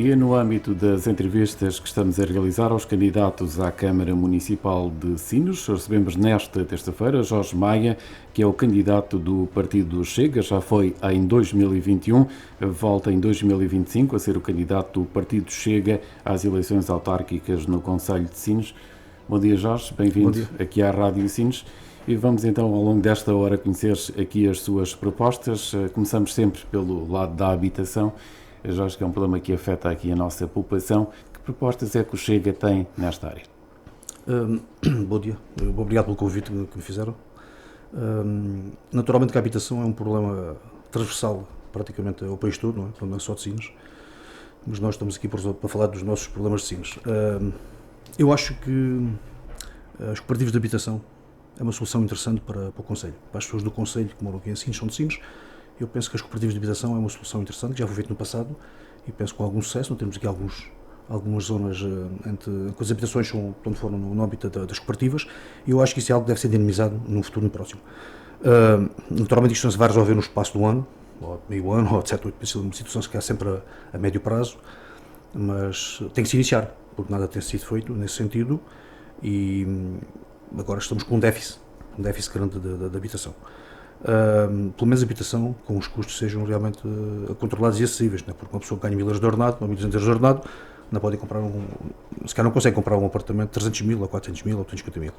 dia. No âmbito das entrevistas que estamos a realizar aos candidatos à Câmara Municipal de Sines, recebemos nesta terça-feira Jorge Maia, que é o candidato do Partido Chega, já foi em 2021, volta em 2025 a ser o candidato do Partido Chega às eleições autárquicas no Concelho de Sines. Bom dia, Jorge, bem-vindo aqui à Rádio Sines. E vamos então, ao longo desta hora, conhecer aqui as suas propostas. Começamos sempre pelo lado da habitação. Jorge, que é um problema que afeta aqui a nossa população. Que propostas é que o Chega tem nesta área? Bom dia, obrigado pelo convite que me fizeram. Naturalmente que a habitação é um problema transversal praticamente ao país todo, não é só de Sines, mas nós estamos aqui para falar dos nossos problemas de Sines. Eu acho que os cooperativos de habitação é uma solução interessante para o Concelho, para as pessoas do Concelho que moram aqui em Sines, são de Sines. Eu penso que as cooperativas de habitação é uma solução interessante, que já foi feito no passado e penso com algum sucesso. Nós temos aqui algumas zonas em que as habitações foram no âmbito das cooperativas, e eu acho que isso é algo que deve ser dinamizado no futuro próximo. Naturalmente isto não se vai resolver no espaço do ano, ou meio ano, ou etc. Uma situação que há sempre a médio prazo, mas tem que se iniciar, porque nada tem sido feito nesse sentido e agora estamos com um déficit grande de habitação. Pelo menos a habitação, com os custos sejam realmente controlados e acessíveis, né? Porque uma pessoa que ganha 1.000 euros de ordenado, ou 1.200 euros de ordenado, não pode comprar se calhar não consegue comprar um apartamento de 300 mil, ou 400 mil, ou 350 mil.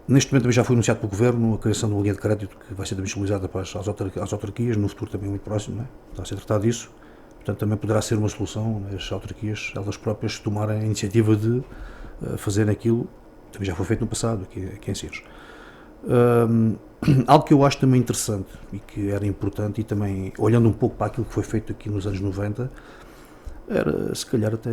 Neste momento também já foi anunciado pelo Governo a criação de uma linha de crédito que vai ser disponibilizada para as autarquias, no futuro também muito próximo, né? Está a ser tratado disso. Portanto, também poderá ser uma solução, né, as autarquias, elas próprias, tomarem a iniciativa de fazerem aquilo. Também já foi feito no passado, aqui em Sines. Algo que eu acho também interessante e que era importante, e também olhando um pouco para aquilo que foi feito aqui nos anos 90, era se calhar até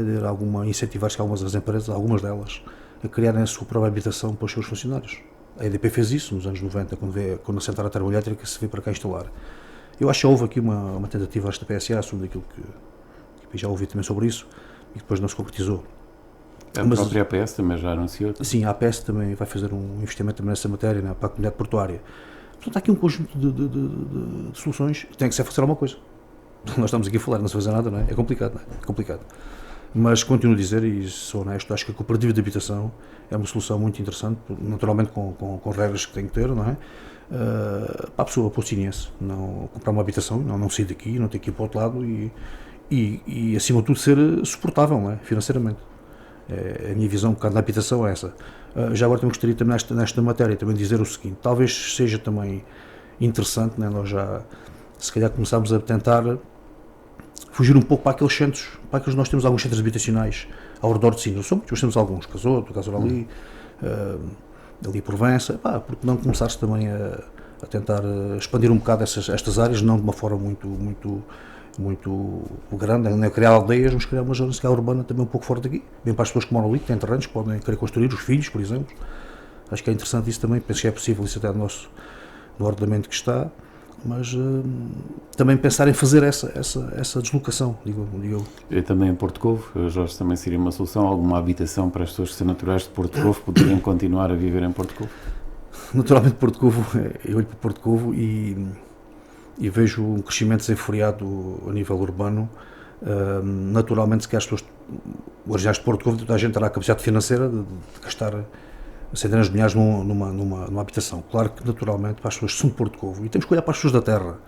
incentivar-se algumas das empresas, algumas delas, a criarem a sua própria habitação para os seus funcionários. A EDP fez isso nos anos 90, quando a central termoelétrica se veio para cá instalar. Eu acho que houve aqui uma tentativa da PSA sobre aquilo que já ouvi também sobre isso, e depois não se concretizou. A própria APS também já anunciou? Sim, a APS também vai fazer um investimento também nessa matéria, né, para a comunidade portuária. Portanto, há aqui um conjunto de soluções que tem que ser fazer alguma coisa. Nós estamos aqui a falar, não se fazer nada, não é? É complicado, não é? É complicado. Mas continuo a dizer, e sou honesto, acho que a cooperativa de habitação é uma solução muito interessante, naturalmente com regras que tem que ter, não é? Para a pessoa pocinense, não comprar uma habitação, não sair daqui, não ter que ir para o outro lado e acima de tudo ser suportável, não é? Financeiramente. A minha visão um bocado na habitação é essa. Já agora também gostaria também nesta matéria também dizer o seguinte: talvez seja também interessante, né, nós já se calhar começámos a tentar fugir um pouco para aqueles centros, para aqueles nós temos alguns centros habitacionais ao redor de Sines, não são muitos, temos alguns, Casoto, ali a Provença, porque não começar-se também a tentar expandir um bocado estas áreas, não de uma forma muito grande, não é criar aldeias, mas criar uma zona urbana também um pouco fora daqui, bem para as pessoas que moram ali, que têm terrenos, que podem querer construir, os filhos, por exemplo. Acho que é interessante isso também, penso que é possível isso até no ordenamento que está, mas também pensar em fazer essa deslocação, digo eu. E também em Porto Covo, Jorge, também seria uma solução, alguma habitação para as pessoas que são naturais de Porto Covo poderem continuar a viver em Porto Covo? Naturalmente Porto Covo, eu olho para Porto Covo e vejo um crescimento desenfreado a nível urbano. Naturalmente, se quer as pessoas originais de Porto Covo, toda a gente terá a capacidade financeira de gastar centenas de milhares numa habitação. Claro que, naturalmente, para as pessoas que são de Porto Covo, e temos que olhar para as pessoas da terra.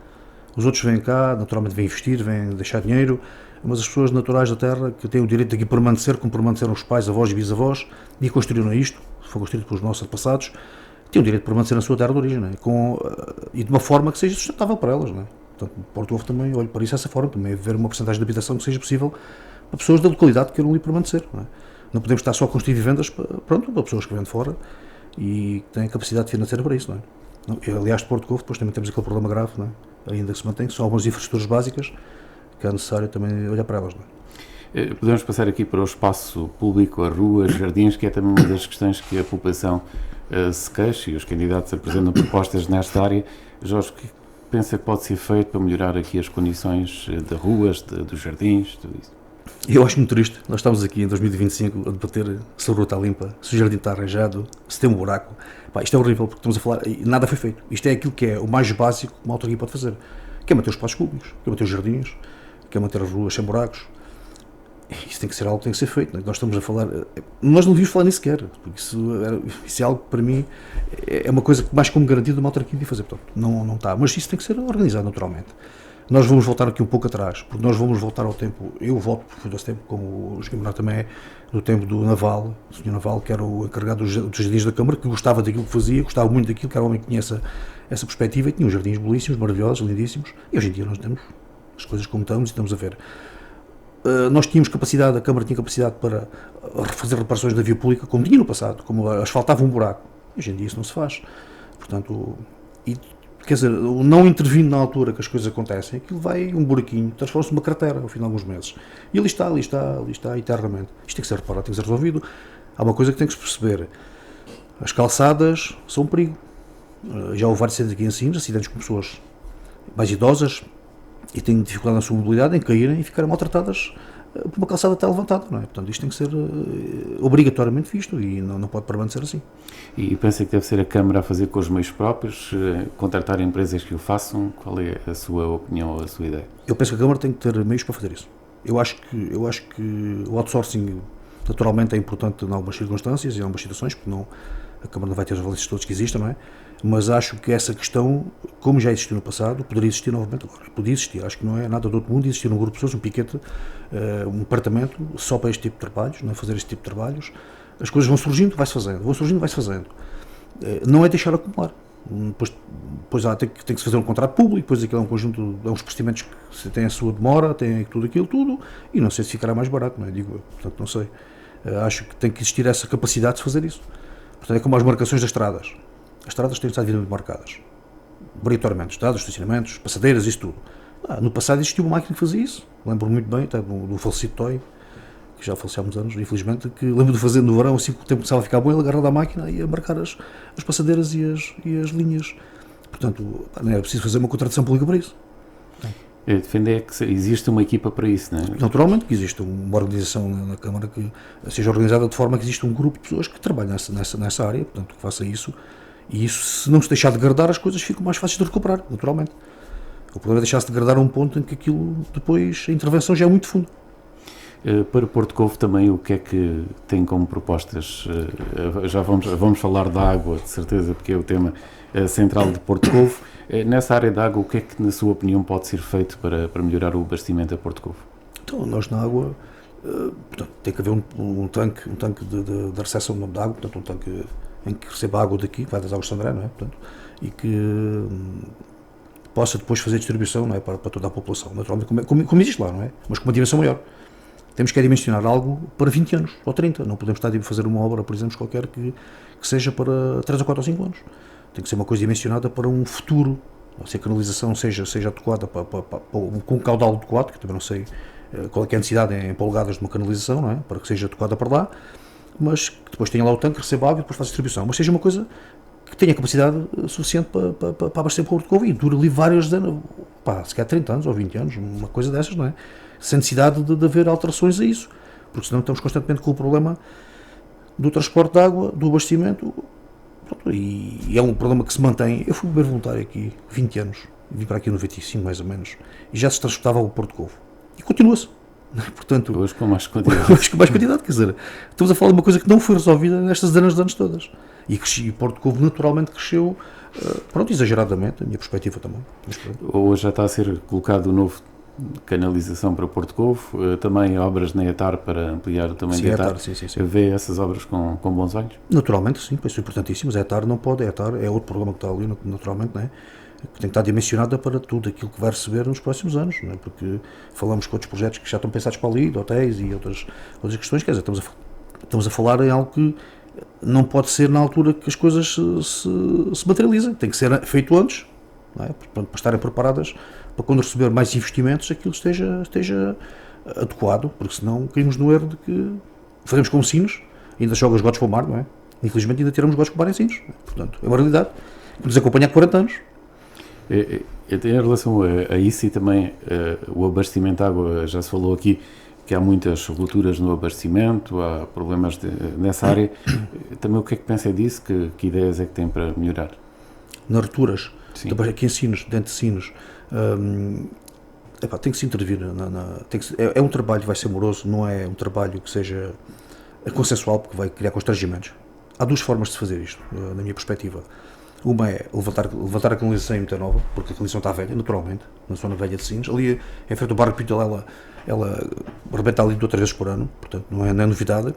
Os outros vêm cá, naturalmente vêm investir, vêm deixar dinheiro, mas as pessoas naturais da terra, que têm o direito de aqui permanecer, como permaneceram os pais, avós e bisavós, e construíram isto, foi construído pelos nossos antepassados, têm o direito de permanecer na sua terra de origem, não é? E de uma forma que seja sustentável para elas, não é? Portanto, Porto Covo também olho para isso dessa forma, também haver uma porcentagem de habitação que seja possível para pessoas da localidade que queiram ali permanecer, não é? Não podemos estar só a construir vivendas para pessoas que vêm de fora e que têm capacidade financeira para isso, não é? Aliás, de Porto Covo, depois também temos aquele problema grave, não é? Ainda que se mantém, são algumas infraestruturas básicas que é necessário também olhar para elas, não é? Podemos passar aqui para o espaço público, as ruas, jardins, que é também uma das questões que a população se queixa, e os candidatos apresentam propostas nesta área. Jorge, o que pensa que pode ser feito para melhorar aqui as condições de ruas, dos jardins, tudo isso? Eu acho muito triste. Nós estamos aqui em 2025 a debater se a rua está limpa, se o jardim está arranjado, se tem um buraco. Isto é horrível porque estamos a falar e nada foi feito. Isto é aquilo que é o mais básico que uma autarquia pode fazer, quer manter os espaços públicos, quer manter os jardins, quer manter as ruas sem buracos. Isso tem que ser algo que tem que ser feito. Não é? Nós estamos a falar. Nós não devíamos falar nem sequer, porque isso é algo que para mim é uma coisa que mais como garantido uma autarquia de fazer. Portanto, não está. Mas isso tem que ser organizado naturalmente. Nós vamos voltar aqui um pouco atrás, porque nós vamos voltar ao tempo. Eu volto, porque fui desse tempo, como o Joaquim Bernardo também é, do tempo do Naval, o Sr. Naval, que era o encarregado dos jardins da Câmara, que gostava daquilo que fazia, gostava muito daquilo, que era um homem que tinha essa perspectiva e tinha uns jardins belíssimos, maravilhosos, lindíssimos. E hoje em dia nós temos as coisas como estamos e estamos a ver. Nós tínhamos capacidade, a Câmara tinha capacidade para fazer reparações da via pública, como tinha no passado, como asfaltava um buraco. Hoje em dia isso não se faz. Portanto, quer dizer, não intervindo na altura que as coisas acontecem, aquilo vai um buraquinho, transforma-se numa cratera ao fim de alguns meses. E ali está, eternamente. Isto tem que ser reparado, tem que ser resolvido. Há uma coisa que tem que se perceber. As calçadas são um perigo. Já houve vários acidentes aqui em Sines, acidentes com pessoas mais idosas, e têm dificuldade na sua mobilidade, em caírem e ficarem maltratadas por uma calçada até levantada, não é? Portanto, isto tem que ser obrigatoriamente visto e não pode permanecer assim. E pensa que deve ser a Câmara a fazer com os meios próprios, contratar empresas que o façam? Qual é a sua opinião ou a sua ideia? Eu penso que a Câmara tem que ter meios para fazer isso. Eu acho que o outsourcing naturalmente é importante em algumas circunstâncias e em algumas situações, porque a Câmara não vai ter os valores todos que existem, não é? Mas acho que essa questão, como já existiu no passado, poderia existir novamente agora. Podia existir, acho que não é nada do outro mundo, existir um grupo de pessoas, um piquete, um departamento só para este tipo de trabalhos, não é? Fazer este tipo de trabalhos. As coisas vão surgindo, vai-se fazendo. Não é deixar acumular. Depois tem que se fazer um contrato público, depois aquilo é um conjunto, é uns procedimentos que têm a sua demora, tem tudo aquilo, e não sei se ficará mais barato, não é? Digo eu, portanto não sei. Acho que tem que existir essa capacidade de fazer isso. Portanto, é como as marcações das estradas. As estradas têm de estar devidamente marcadas, obrigatoriamente, estradas, estacionamentos, passadeiras, isso tudo. No passado existiu uma máquina que fazia isso, lembro muito bem, até do falecido Toy, que já faleceu há uns anos, infelizmente, que lembro de fazer no verão, assim que o tempo começava a ficar bom, ele agarrava a máquina e ia marcar as passadeiras e as linhas. Portanto, não era preciso fazer uma contratação pública para isso. Defender que existe uma equipa para isso, não é? Naturalmente que existe uma organização na Câmara que seja organizada de forma que exista um grupo de pessoas que trabalham nessa área, portanto, que faça isso. E isso, se não se deixar de degradar, as coisas ficam mais fáceis de recuperar, naturalmente. O problema é deixar-se degradar a um ponto em que aquilo, depois, a intervenção já é muito fundo. Para Porto Covo também, o que é que tem como propostas? Já vamos falar da água, de certeza, porque é o tema central de Porto Covo. Nessa área da água, o que é que, na sua opinião, pode ser feito para melhorar o abastecimento a Porto Covo? Então, nós na água, portanto, tem que haver um tanque de recepção de água, portanto, um tanque em que receba água daqui, que vai das águas de Sandré, não é? Portanto, e que possa depois fazer distribuição, não é? para toda a população, naturalmente, como existe lá, não é? Mas com uma dimensão maior. Temos que dimensionar algo para 20 anos, ou 30, não podemos estar a fazer uma obra, por exemplo, qualquer que seja para 3 ou 4 ou 5 anos. Tem que ser uma coisa dimensionada para um futuro, se a canalização seja adequada com um caudal adequado, que também não sei qual é a necessidade em polegadas de uma canalização, não é? Para que seja adequada para lá, mas que depois tenha lá o tanque, receba água e depois faça a distribuição, mas seja uma coisa que tenha capacidade suficiente para abastecer o Porto Covo e dure ali vários anos, se calhar 30 anos ou 20 anos, uma coisa dessas, não é? Sem necessidade de haver alterações a isso, porque senão estamos constantemente com o problema do transporte de água, do abastecimento, pronto, e é um problema que se mantém. Eu fui beber voluntário aqui 20 anos, vim para aqui em 95 mais ou menos, e já se transportava o Porto Covo, e continua-se. Portanto, hoje com mais quantidade. Quer dizer, estamos a falar de uma coisa que não foi resolvida nestas dezenas de anos todas. E Porto Covo naturalmente cresceu, exageradamente, a minha perspectiva também. Hoje já está a ser colocado o novo canalização para Porto Covo, também obras na ETAR para ampliar o tamanho da ETAR. Sim. Vê essas obras com bons olhos? Naturalmente, sim, pois são importantíssimas. A ETAR não pode, a ETAR é outro programa que está ali, naturalmente, não é? Que tem que estar dimensionada para tudo aquilo que vai receber nos próximos anos, não é? Porque falamos com outros projetos que já estão pensados para ali, de hotéis e outras questões, quer dizer, estamos a falar em algo que não pode ser na altura que as coisas se materializem, tem que ser feito antes, não é? Para estarem preparadas para quando receber mais investimentos aquilo esteja adequado, porque senão caímos no erro de que fazemos como Sines, ainda joga os gotos para o mar, não é? Infelizmente ainda tiramos os gotos para o mar em Sines, portanto é uma realidade que nos acompanha há 40 anos. Em relação a isso e também o abastecimento de água, já se falou aqui que há muitas rupturas no abastecimento, há problemas nessa área. Também o que é que pensa disso? Que ideias é que tem para melhorar? Nas rupturas, aqui em Sines, dentro de Sines, Tem que se intervir. É um trabalho que vai ser moroso, não é um trabalho que seja consensual, porque vai criar constrangimentos. Há duas formas de se fazer isto, na minha perspectiva. Uma é levantar a canalização em muita nova, porque a canalização está velha, naturalmente, na zona velha de Sines. Ali, em frente ao bairro Pintel, ela rebenta ali 2 ou 3 vezes por ano, portanto não é novidade.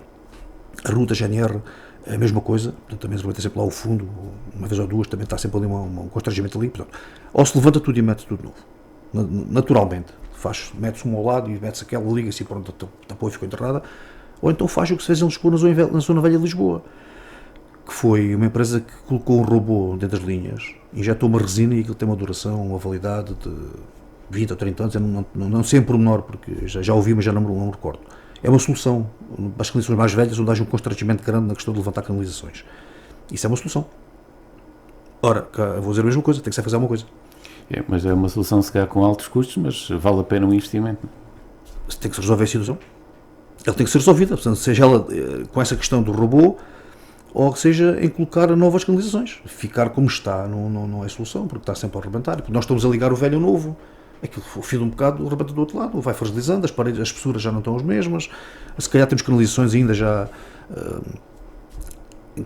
A rua da GNR é a mesma coisa, portanto também se levanta sempre lá ao fundo, uma vez ou duas, também está sempre ali um constrangimento ali. Portanto, ou se levanta tudo e mete tudo novo, naturalmente. Mete-se um ao lado e mete-se aquela, liga-se e pronto, tapou e ficou enterrada. Ou então faz o que se fez em Lisboa, na zona velha de Lisboa, que foi uma empresa que colocou um robô dentro das linhas, injetou uma resina e aquilo tem uma duração, uma validade de 20 ou 30 anos, eu não sei em pormenor, porque já ouvi, mas já não me recordo. É uma solução para as canalizações mais velhas, onde haja um constrangimento grande na questão de levantar canalizações. Isso é uma solução. Ora, eu vou dizer a mesma coisa, tem que ser fazer alguma coisa. Mas é uma solução, se calhar, com altos custos, mas vale a pena um investimento. Tem que se resolver a situação. Ele tem que ser resolvida, portanto, seja ela com essa questão do robô, ou que seja em colocar novas canalizações. Ficar como está não é solução, porque está sempre a arrebentar. Porque nós estamos a ligar o velho ao novo, aquilo, o fio de um bocado arrebenta do outro lado, vai fragilizando, as paredes, as espessuras já não estão as mesmas, se calhar temos canalizações ainda já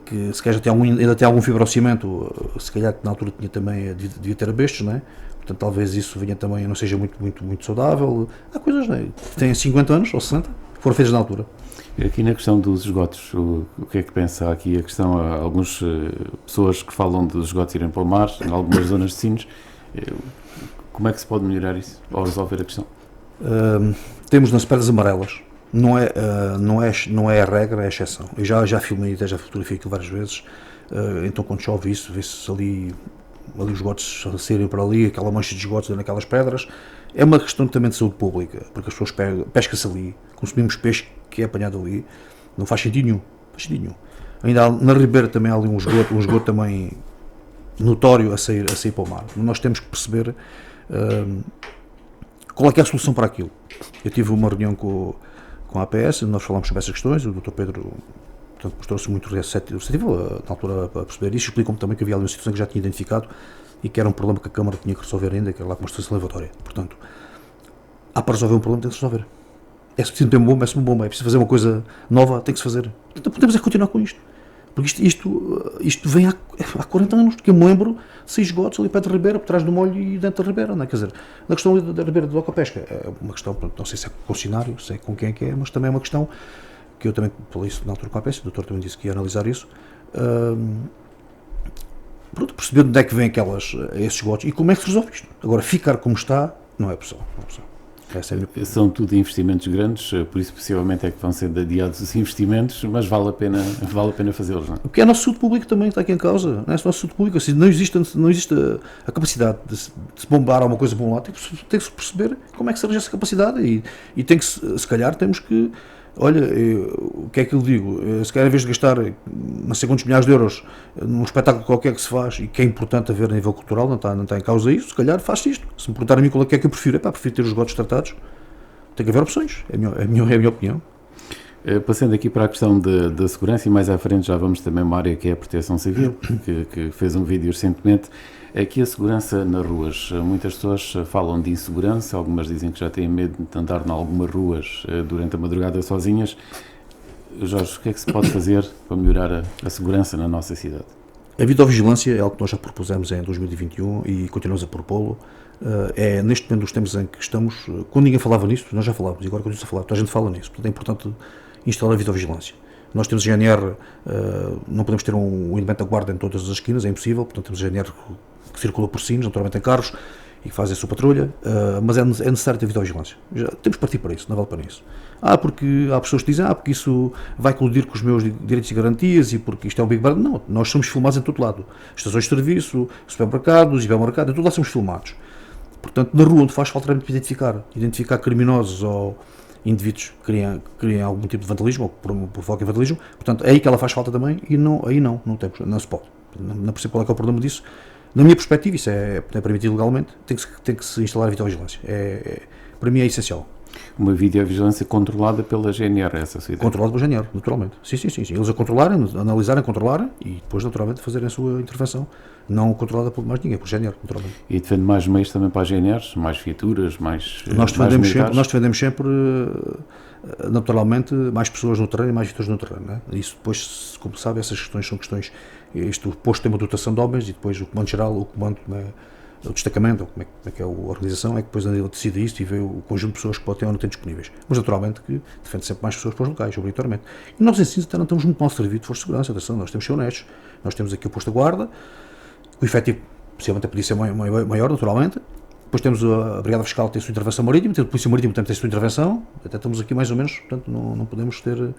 que se calhar ainda tem algum fibrocimento, se calhar que na altura devia ter abestos, não é? Portanto talvez isso venha também, não seja muito saudável. Há coisas, não é? Que têm 50 anos ou 60, foram feitas na altura. Aqui na questão dos esgotos, o que é que pensa aqui? A questão, há algumas pessoas que falam dos esgotos irem para o mar, em algumas zonas de Sines. Como é que se pode melhorar isso, ou resolver a questão? Temos nas pedras amarelas, não é a regra, é a exceção. Eu já filmei, já fotografiei aquilo várias vezes, então quando chove isso, vê-se ali os esgotos a saírem para ali, aquela mancha de esgotos naquelas pedras. É uma questão também de saúde pública, porque as pessoas pescam-se ali, consumimos peixe que é apanhado ali, não faz sentido nenhum. Ainda na Ribeira também há ali um esgoto também notório a sair para o mar. Nós temos que perceber qual é que é a solução para aquilo. Eu tive uma reunião com a APS, nós falámos sobre essas questões, o Dr. Pedro mostrou-se muito receptivo na altura para perceber isso, explicou-me também que havia ali uma situação que já tinha identificado e que era um problema que a Câmara tinha que resolver ainda, que era lá com uma situação levatória. Portanto, há para resolver um problema, tem que se resolver. É preciso ter uma bomba, é preciso fazer uma coisa nova, tem que se fazer. Então podemos continuar com isto. Porque isto vem há 40 anos, que eu me lembro, 6 esgotos ali perto da Ribeira, por trás do molho e dentro da Ribeira, não é? Quer dizer, na questão da Ribeira de Docapesca, é uma questão, não sei se é com o concessionário, sei com quem é que é, mas também é uma questão que eu também falei isso na altura com a APS, o doutor também disse que ia analisar isso. Pronto, perceber de onde é que vêm esses esgotos e como é que se resolve isto. Agora, ficar como está, não é possível. São tudo investimentos grandes, por isso possivelmente é que vão sendo adiados os investimentos, mas vale a pena fazê-los, não é? O que é a nossa saúde pública também está aqui em causa, não é? A nossa saúde pública, assim, não existe a capacidade de se bombar alguma coisa para um lado, tem que se perceber como é que se arranja essa capacidade e tem que, se calhar, temos que, olha, o que é que eu digo, se calhar em vez de gastar não sei quantos milhares de euros num espetáculo qualquer que se faz e que é importante haver a nível cultural, não está em causa isso, se calhar faz isto. Se me perguntar a mim qual é que eu prefiro, prefiro ter os esgotos tratados, tem que haver opções, é a minha opinião. Passando aqui para a questão da segurança, e mais à frente já vamos também a uma área que é a Proteção Civil, que fez um vídeo recentemente. Aqui a segurança nas ruas, muitas pessoas falam de insegurança, algumas dizem que já têm medo de andar em algumas ruas durante a madrugada sozinhas. Jorge, o que é que se pode fazer para melhorar a segurança na nossa cidade? A videovigilância é algo que nós já propusemos em 2021 e continuamos a propô-lo. É neste momento dos tempos em que estamos, quando ninguém falava nisso, nós já falávamos e agora continuamos a falar, toda a gente fala nisso, portanto é importante instalar a videovigilância. Nós temos GNR, não podemos ter um elemento da guarda em todas as esquinas, é impossível, portanto temos GNR que circula por Sines, naturalmente em carros, e que fazem a sua patrulha, mas é necessário ter videovigilância. Já temos que partir para isso, não vale para isso. Porque há pessoas que dizem, porque isso vai colidir com os meus direitos e garantias e porque isto é um Big Brother. Não, nós somos filmados em todo lado. Estações de serviço, supermercados, hipermercados, em todo lado somos filmados. Portanto, na rua onde faz falta é identificar criminosos ou indivíduos que criem algum tipo de vandalismo ou provoquem vandalismo, portanto, é aí que ela faz falta também e aí não se pode. Não percebo qual é o problema disso. Na minha perspectiva, isso é permitido legalmente, tem que se instalar a videovigilância. Para mim é essencial. Uma videovigilância controlada pela GNR, essa sua ideia? Controlado pela GNR, naturalmente. Sim. Eles a controlarem, analisarem, controlarem e depois, naturalmente, fazerem a sua intervenção. Não controlada por mais ninguém, por GNR, naturalmente. E defende mais meios também para a GNR? Mais viaturas, mais Nós defendemos sempre, naturalmente, mais pessoas no terreno e mais viaturas no terreno. Né? Isso depois, como sabe, essas questões são questões. O posto tem uma dotação de homens e depois o comando geral, o comando, né, o destacamento, como é que é a organização, é que depois ele decide isto e vê o conjunto de pessoas que pode ter ou não ter disponíveis. Mas naturalmente que defende sempre mais pessoas para os locais, obrigatoriamente. E nós em Sines até não estamos muito mal servidos de força de segurança, atenção, nós temos que ser honestos. Nós temos aqui o posto de guarda, o efetivo possivelmente podia ser maior, naturalmente. Depois temos a Brigada Fiscal que tem a sua intervenção marítima, a Polícia Marítima também tem a sua intervenção, até estamos aqui mais ou menos, portanto não podemos ter...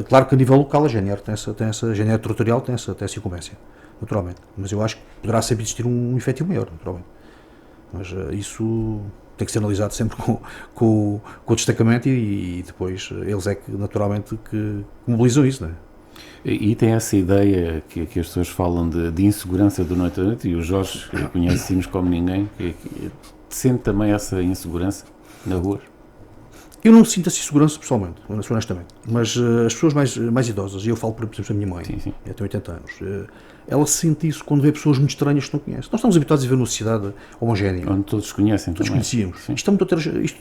Claro que a nível local a GNR tem essa GNR territorial tem essa incumbência, naturalmente, mas eu acho que poderá sempre existir um efetivo maior, naturalmente. Mas isso tem que ser analisado sempre com o destacamento e depois eles é que naturalmente que mobilizam isso, não é? E tem essa ideia que as pessoas falam de insegurança do noite a noite, e o Jorge conhece Sines como ninguém, que sente também essa insegurança na rua? Eu não sinto essa insegurança pessoalmente, honestamente, mas as pessoas mais idosas, e eu falo por exemplo a minha mãe, sim. ela tem 80 anos, ela sente isso quando vê pessoas muito estranhas que não conhece. Nós estamos habituados a viver numa sociedade homogénea. Onde todos conhecem todos também. Conhecíamos. Isto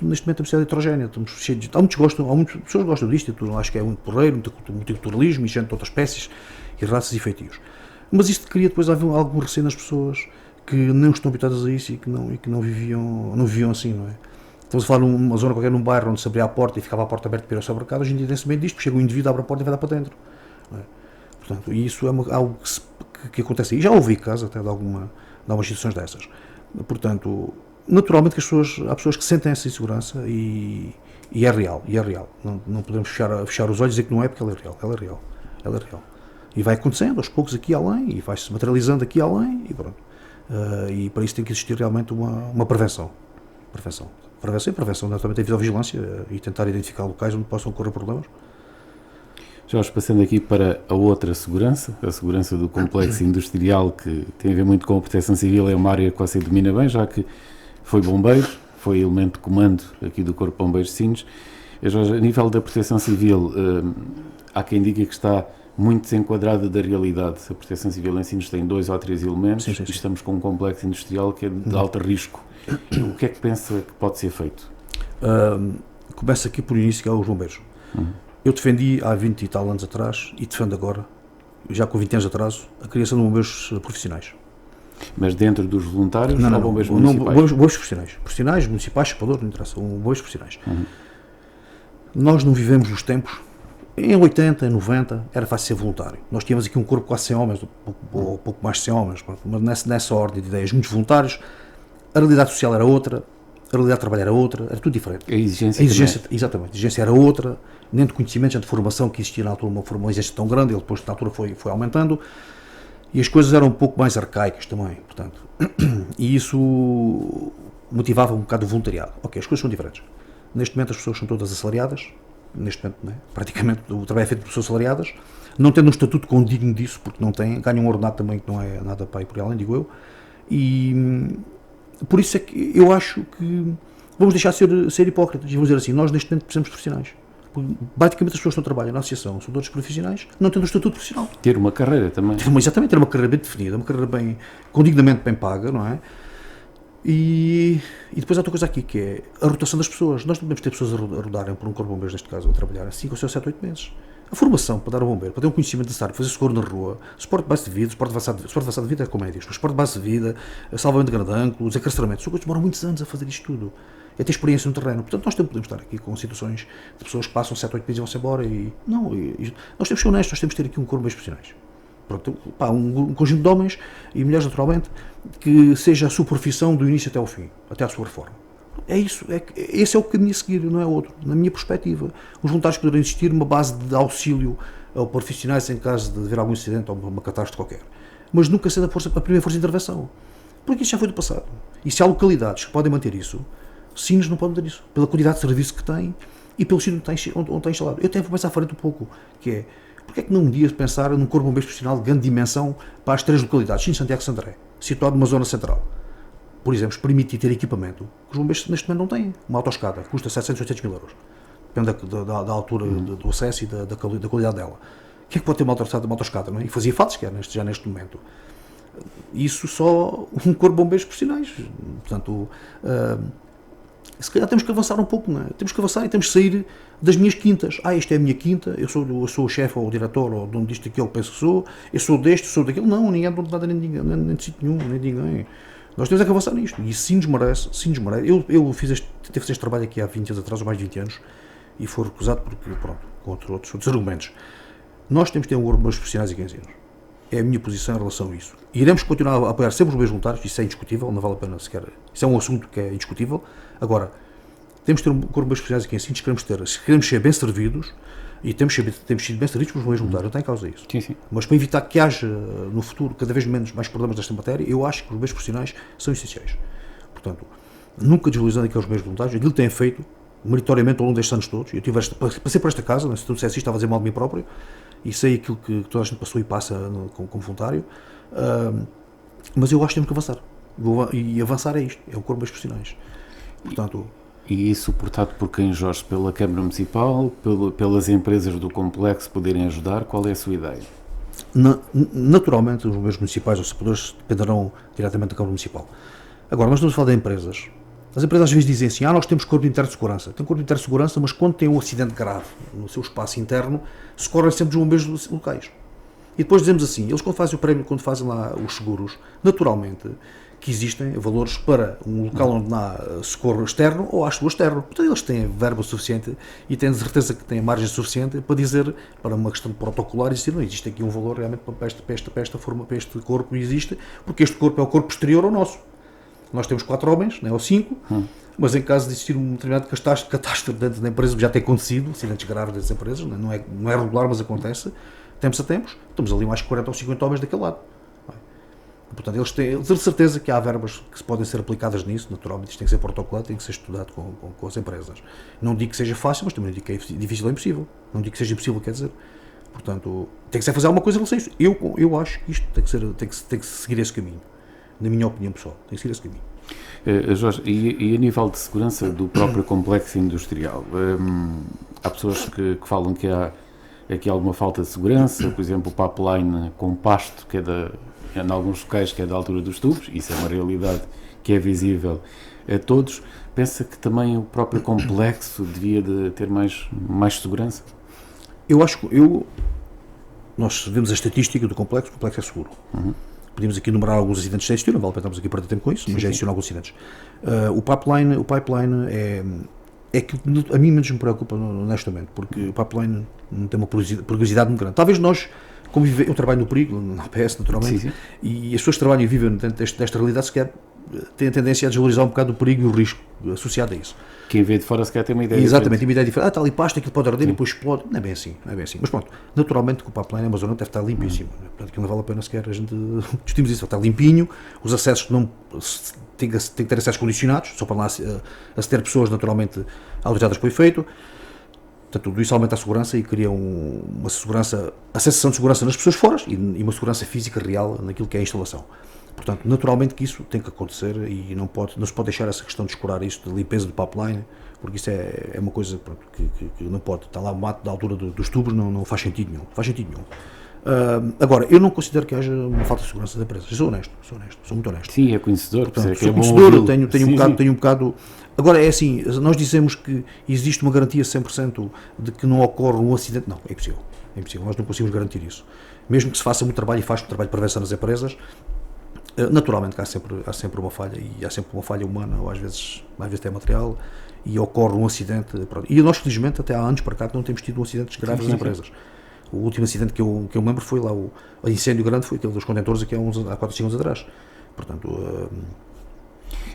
neste momento é uma sociedade heterogénea. Há muitas pessoas que gostam disto, eu acho que é muito porreiro, muito multiculturalismo e gente de outras espécies e raças e feitios. Mas isto cria depois algum receio nas pessoas que não estão habituadas a isso e que não viviam assim, não é? Estamos a falar numa zona qualquer, num bairro onde se abria a porta e ficava a porta aberta para ir ao supermercado. Hoje em dia tem-se bem disto, chega um indivíduo, abre a porta e vai dar para dentro. Não é? Portanto, isso é algo que acontece. E já ouvi casos até de algumas situações dessas. Portanto, naturalmente que há pessoas que sentem essa insegurança e é real. Não podemos fechar os olhos e dizer que não é, porque ela é real. E vai acontecendo aos poucos aqui além e vai-se materializando aqui além e pronto. E para isso tem que existir realmente uma prevenção. Prevenção, naturalmente, a videovigilância e tentar identificar locais onde possam ocorrer problemas. Jorge, passando aqui para a outra segurança, a segurança do complexo industrial, que tem a ver muito com a proteção civil, é uma área que você domina bem, já que foi bombeiro, foi elemento de comando aqui do Corpo de Bombeiros de Sines. Jorge, a nível da proteção civil, há quem diga que está muito desenquadrada da realidade. A proteção civil em Sines tem 2 ou 3 elementos e estamos com um complexo industrial que é de alto risco. O que é que pensa que pode ser feito? Começa aqui por início, que é os bombeiros. Eu defendi há 20 e tal anos atrás e defendo agora, já com 20 anos de atraso, a criação de bombeiros profissionais. Mas dentro dos voluntários ou bombeiros municipais? Bombeiros profissionais, municipais, chapadores, não interessa, bombeiros profissionais. Nós não vivemos os tempos, em 80, em 90, era fácil ser voluntário. Nós tínhamos aqui um corpo quase 100 homens, ou pouco mais de 100 homens, mas nessa ordem de ideias, muitos voluntários, a realidade social era outra, a realidade de trabalho era outra, era tudo diferente. A exigência exatamente, a exigência era outra, nem de conhecimento, nem de formação, que existia na altura uma exigência tão grande, ele depois na altura foi aumentando, e as coisas eram um pouco mais arcaicas também, portanto, e isso motivava um bocado o voluntariado. Ok, as coisas são diferentes. Neste momento as pessoas são todas assalariadas, neste momento, né, praticamente o trabalho é feito por pessoas assalariadas, não tendo um estatuto condigno disso, porque não têm, ganham um ordenado também que não é nada para ir por além, digo eu, e por isso é que eu acho que vamos deixar de ser hipócritas e vamos dizer assim, nós neste momento precisamos de profissionais. Basicamente as pessoas que estão a trabalhar na associação são todos profissionais, não tendo um estatuto profissional. Ter uma carreira também. Exatamente, ter uma carreira bem definida, uma carreira dignamente bem paga, não é? E depois há outra coisa aqui, que é a rotação das pessoas. Nós não podemos ter pessoas a rodarem por um corpo de bombeiros, neste caso, a trabalhar 5 ou 6, 7, 8 meses. A formação para dar ao bombeiro, para ter um conhecimento necessário, fazer socorro na rua, suporte de base de vida, suporte avançado de vida é comédias, mas suporte de base de vida, salvamento de grandângulos, acarceramentos, são coisas que demoram muitos anos a fazer isto tudo. É ter experiência no terreno. Portanto, nós podemos estar aqui com situações de pessoas que passam 7, 8 meses e vão-se embora nós temos que ser honestos, nós temos que ter aqui um corpo bem profissionais. Pronto, um conjunto de homens e mulheres, naturalmente, que seja a sua profissão do início até ao fim, até à sua reforma. É isso, esse é o caminho a seguir, não é outro, na minha perspectiva. Os voluntários poderão existir uma base de auxílio a profissionais em caso de haver algum incidente ou uma catástrofe qualquer, mas nunca sendo a primeira força de intervenção, porque isso já foi do passado. E se há localidades que podem manter isso, Sines não pode manter isso, pela quantidade de serviço que tem e pelo sítio onde está instalado. Eu tenho que pensar fora um pouco, que é, porque é que não um dia pensar num corpo de bombeiros profissional de grande dimensão para as 3 localidades, Sines, Santiago e Santarém, situado numa zona central? por exemplo, permitir ter equipamento que os bombeiros neste momento não têm. Uma autoescada custa 700, 800 mil euros. Depende da altura do acesso e da qualidade dela. O que é que pode ter uma autoescada? Não é? E fazia falta sequer já neste momento. Isso só um corpo de bombeiros profissionais. Portanto, se calhar temos que avançar um pouco, não é? Temos que avançar e temos que sair das minhas quintas. Esta é a minha quinta, eu sou o chefe ou o diretor ou dono disto aquilo, penso que sou, eu sou deste, sou daquilo. Não, ninguém é dono de nada, nem de sítio nenhum, nem de ninguém. Nós temos é que avançar nisto. E sim nos merece, sim nos merece. Eu tentei fazer este trabalho aqui há 20 anos atrás, ou mais de 20 anos, e foi recusado porque, pronto, contra outros argumentos. Nós temos que ter um corpo de profissionais e 15 anos. É a minha posição em relação a isso. E iremos continuar a apoiar sempre os bombeiros voluntários, isso é indiscutível, não vale a pena sequer. Isso é um assunto que é indiscutível. Agora, temos que ter um corpo de bombeiros profissionais e 15 anos, se queremos ser bem servidos, e temos sido bem servidos pelos bombeiros voluntários, não tem causa disso. Sim. Mas para evitar que haja no futuro cada vez mais problemas desta matéria, eu acho que os bombeiros profissionais são essenciais. Portanto, nunca desvalorizando aqueles bombeiros voluntários, aquilo que têm feito meritoriamente ao longo destes anos todos. Eu passei por esta casa, se tu dissesse isto, estava a dizer mal de mim próprio, e sei aquilo que toda a gente passou e passa como voluntário, mas eu acho que temos que avançar. E avançar é isto, é o corpo dos profissionais. Portanto, e isso suportado por quem, Jorge? Pela Câmara Municipal, pelas empresas do complexo poderem ajudar? Qual é a sua ideia? Naturalmente, os bombeiros municipais ou sapadores dependerão diretamente da Câmara Municipal. Agora, nós estamos a falar de empresas. As empresas às vezes dizem assim, nós temos corpo de interno-segurança. Tem corpo de interno-segurança, mas quando tem um acidente grave no seu espaço interno, socorrem sempre os bombeiros locais. E depois dizemos assim, eles quando fazem o prémio, quando fazem lá os seguros, naturalmente que existem valores para um local onde há socorro externo ou há socorro externo. Portanto, eles têm verba suficiente e têm certeza que têm margem suficiente para dizer, para uma questão protocolar, e dizer, não, existe aqui um valor realmente para este corpo, existe, porque este corpo é o corpo posterior ao nosso. Nós temos 4 homens, ou 5, mas em caso de existir um determinado catástrofe dentro da empresa, já tem acontecido, acidentes graves das empresas, não é regular, mas acontece, tempos a tempos, estamos ali mais 40 ou 50 homens daquele lado. Portanto, eles têm de certeza que há verbas que podem ser aplicadas nisso, naturalmente, isto tem que ser protocolado, tem que ser estudado com as empresas. Não digo que seja fácil, mas também digo que é difícil ou impossível. Não digo que seja impossível, quer dizer. Portanto, tem que ser fazer alguma coisa em relação a isso. Eu acho que isto tem que seguir esse caminho. Na minha opinião pessoal, tem que seguir esse caminho. Jorge, e a nível de segurança do próprio complexo industrial? Há pessoas que falam que há aqui alguma falta de segurança, por exemplo, o pipeline com pasto, que em alguns locais que é da altura dos tubos, isso é uma realidade que é visível a todos. Pensa que também o próprio complexo devia de ter mais segurança? Eu acho que nós vemos a estatística do complexo, o complexo é seguro. Podemos aqui enumerar alguns acidentes que já existiram, não vale a pena estarmos aqui a perder tempo com isso, mas já existiram alguns acidentes. O pipeline é que a mim menos me preocupa, honestamente, porque o pipeline não tem uma perigosidade muito grande. Talvez nós, como eu trabalho no perigo, na APS naturalmente, e as pessoas que trabalham e vivem dentro desta realidade sequer têm a tendência a desvalorizar um bocado o perigo e o risco associado a isso. Quem vê de fora sequer tem uma ideia Exatamente, diferente. tem uma ideia diferente. Está ali pasto, aquilo pode arder e depois explode. Não é bem assim. Mas pronto, naturalmente que o pipeline é uma zona que deve estar limpíssimo. Portanto, que não vale a pena sequer a gente discutimos isso. Está limpinho, os acessos não têm que ter acessos condicionados, só para lá aceder pessoas naturalmente autorizadas para o efeito. Portanto, tudo isso aumenta a segurança e cria uma segurança, a sensação de segurança nas pessoas fora e uma segurança física real naquilo que é a instalação. Portanto, naturalmente que isso tem que acontecer e não se pode deixar essa questão de escurar isso de limpeza do pipeline, porque isso é uma coisa pronto, que não pode. Está lá o mato da altura dos tubos, não faz sentido nenhum. Agora, eu não considero que haja uma falta de segurança das empresas. Sou muito honesto. Sim, é conhecedor. Portanto, sou conhecedor, tenho um bocado. Agora, é assim, nós dizemos que existe uma garantia 100% de que não ocorre um acidente. Não, é impossível. Nós não conseguimos garantir isso. Mesmo que se faça muito trabalho e faça muito trabalho de prevenção nas empresas, naturalmente que há sempre uma falha, e há sempre uma falha humana, ou às vezes até material, e ocorre um acidente. Pronto. E nós, felizmente, até há anos para cá, não temos tido acidentes graves nas empresas. O último acidente que eu me lembro foi lá, o incêndio grande foi aquele dos contentores aqui há 4 ou 5 anos atrás. Portanto,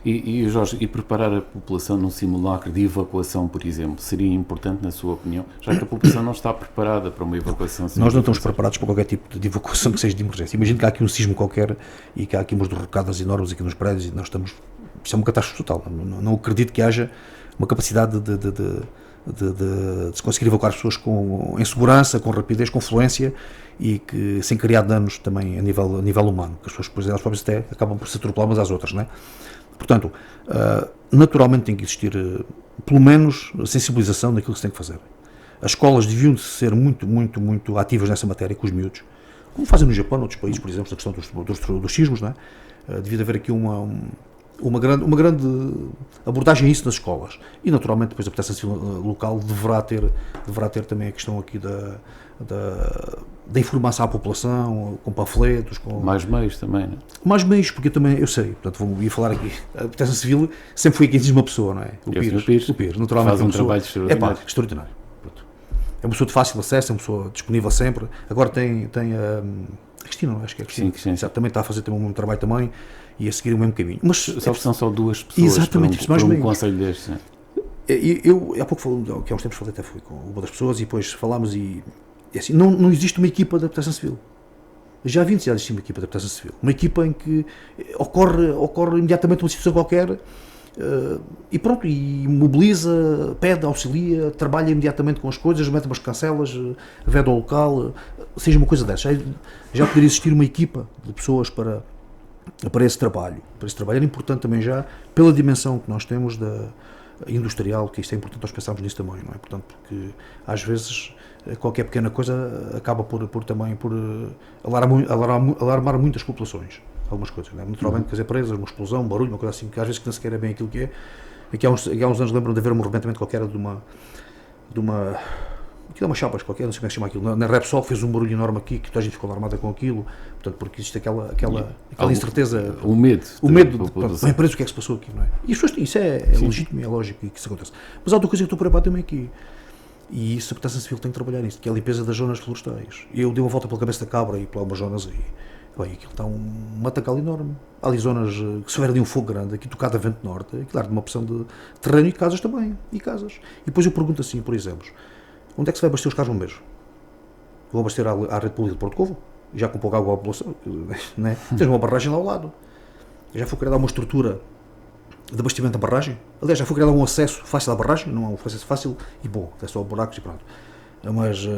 E Jorge, e preparar a população num simulacro de evacuação, por exemplo, seria importante na sua opinião, já que a população não está preparada para uma evacuação? Nós não estamos preparados para qualquer tipo de evacuação que seja de emergência. Imagina que há aqui um sismo qualquer e que há aqui umas derrocadas enormes aqui nos prédios e nós estamos... Isso é uma catástrofe total. Não acredito que haja uma capacidade de se conseguir evacuar as pessoas em segurança, com rapidez, com fluência e que sem criar danos também a nível humano, que as pessoas depois elas próprias até acabam por se atropelar umas às outras, não é? Portanto, naturalmente tem que existir, pelo menos, a sensibilização daquilo que se tem que fazer. As escolas deviam ser muito ativas nessa matéria com os miúdos, como fazem no Japão, noutros países, por exemplo, na questão dos sismos, não é? Devia haver aqui uma grande abordagem a isso nas escolas. E, naturalmente, depois a proteção civil local deverá ter também a questão aqui da informação à população, com panfletos, com... Mais meios também, não é? Mais meios, porque eu sei, portanto, ia falar aqui, a proteção civil sempre foi quem diz uma pessoa, não é? O Pires, naturalmente, faz um trabalho extraordinário. Extraordinário. É uma pessoa de fácil acesso, é uma pessoa disponível sempre. Agora tem a Cristina, acho que é a Cristina. Sim. Também está a fazer também um trabalho também e a seguir o mesmo caminho. Mas só que são só duas pessoas. Exatamente, para um conselho deste. Eu há pouco que há uns tempos falei, até fui com uma das pessoas e depois falámos e assim, não existe uma equipa de proteção civil. Já existe uma equipa de proteção civil. Uma equipa em que ocorre imediatamente uma situação qualquer. E pronto, e mobiliza, pede, auxilia, trabalha imediatamente com as coisas, mete umas cancelas, vede ao local, seja uma coisa dessas. Já poderia existir uma equipa de pessoas para esse trabalho. Para esse trabalho era importante também já, pela dimensão que nós temos da industrial, que isto é importante nós pensarmos nisso também, não é? Portanto, porque às vezes qualquer pequena coisa acaba por alarmar muitas populações. Algumas coisas, né? Naturalmente, que as empresas, uma explosão, um barulho, uma coisa assim, que às vezes que não sequer é bem aquilo que é. Aqui há uns anos lembram de haver um arrebentamento qualquer de uma chapas qualquer, não sei como é que se chama aquilo. Na Repsol fez um barulho enorme aqui, que toda a gente ficou alarmada com aquilo, portanto, porque existe aquela incerteza. O medo. O medo de uma empresa, o que é que se passou aqui, não é? E isso é legítimo e é lógico que isso acontece. Mas há outra coisa que eu estou preocupado também aqui. E isso a proteção civil tem que trabalhar nisso, que é a limpeza das zonas florestais. Eu dei uma volta pela cabeça da cabra e pelas umas zonas aí. Bem, aquilo está um matagal enorme. Há ali zonas que se houver ali um fogo grande, aqui tocado a vento norte, aquilo arde uma opção de terreno e casas também. E depois eu pergunto assim, por exemplo, onde é que se vai abastecer os carros bombeiros? Vou abastecer à rede pública de Porto Covo? Já com pouca água à população? Né? Tens uma barragem lá ao lado. Já foi criada uma estrutura de abastecimento da barragem. Aliás, já foi criado um acesso fácil à barragem, não é um acesso fácil e bom, é só buracos e pronto. Mas...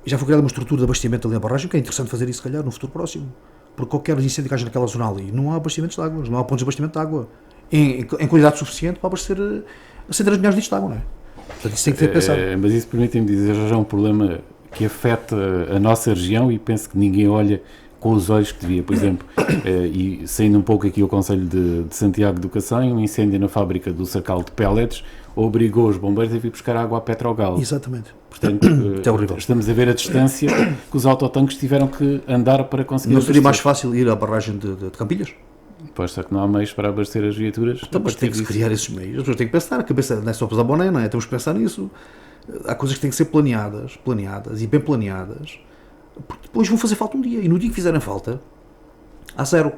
já foi criada uma estrutura de abastecimento ali na barragem, que é interessante fazer isso, se calhar, no futuro próximo. Porque qualquer incêndio que haja naquela zona ali, não há abastecimentos de água, não há pontos de abastecimento de água em quantidade suficiente para abastecer centenas de milhares de litros de água, não é? Portanto, isso tem que ser pensado. Mas isso permite-me dizer, já é um problema que afeta a nossa região e penso que ninguém olha com os olhos que devia. Por exemplo, e saindo um pouco aqui ao Conselho de Santiago do Cacém, um incêndio na fábrica do Cercal de Pellets obrigou os bombeiros a vir buscar água a Petrogal. Exatamente. Portanto, estamos a ver a distância que os autotanques tiveram que andar para conseguir... Não seria mais fácil ir à barragem de Campilhas? Pois, só que não há meios para abastecer as viaturas. Então, mas tem que se criar esses meios. As pessoas têm que pensar, a cabeça não é só pesar boné, não é? Temos que pensar nisso. Há coisas que têm que ser planeadas e bem planeadas, porque depois vão fazer falta um dia. E no dia que fizerem falta, há zero.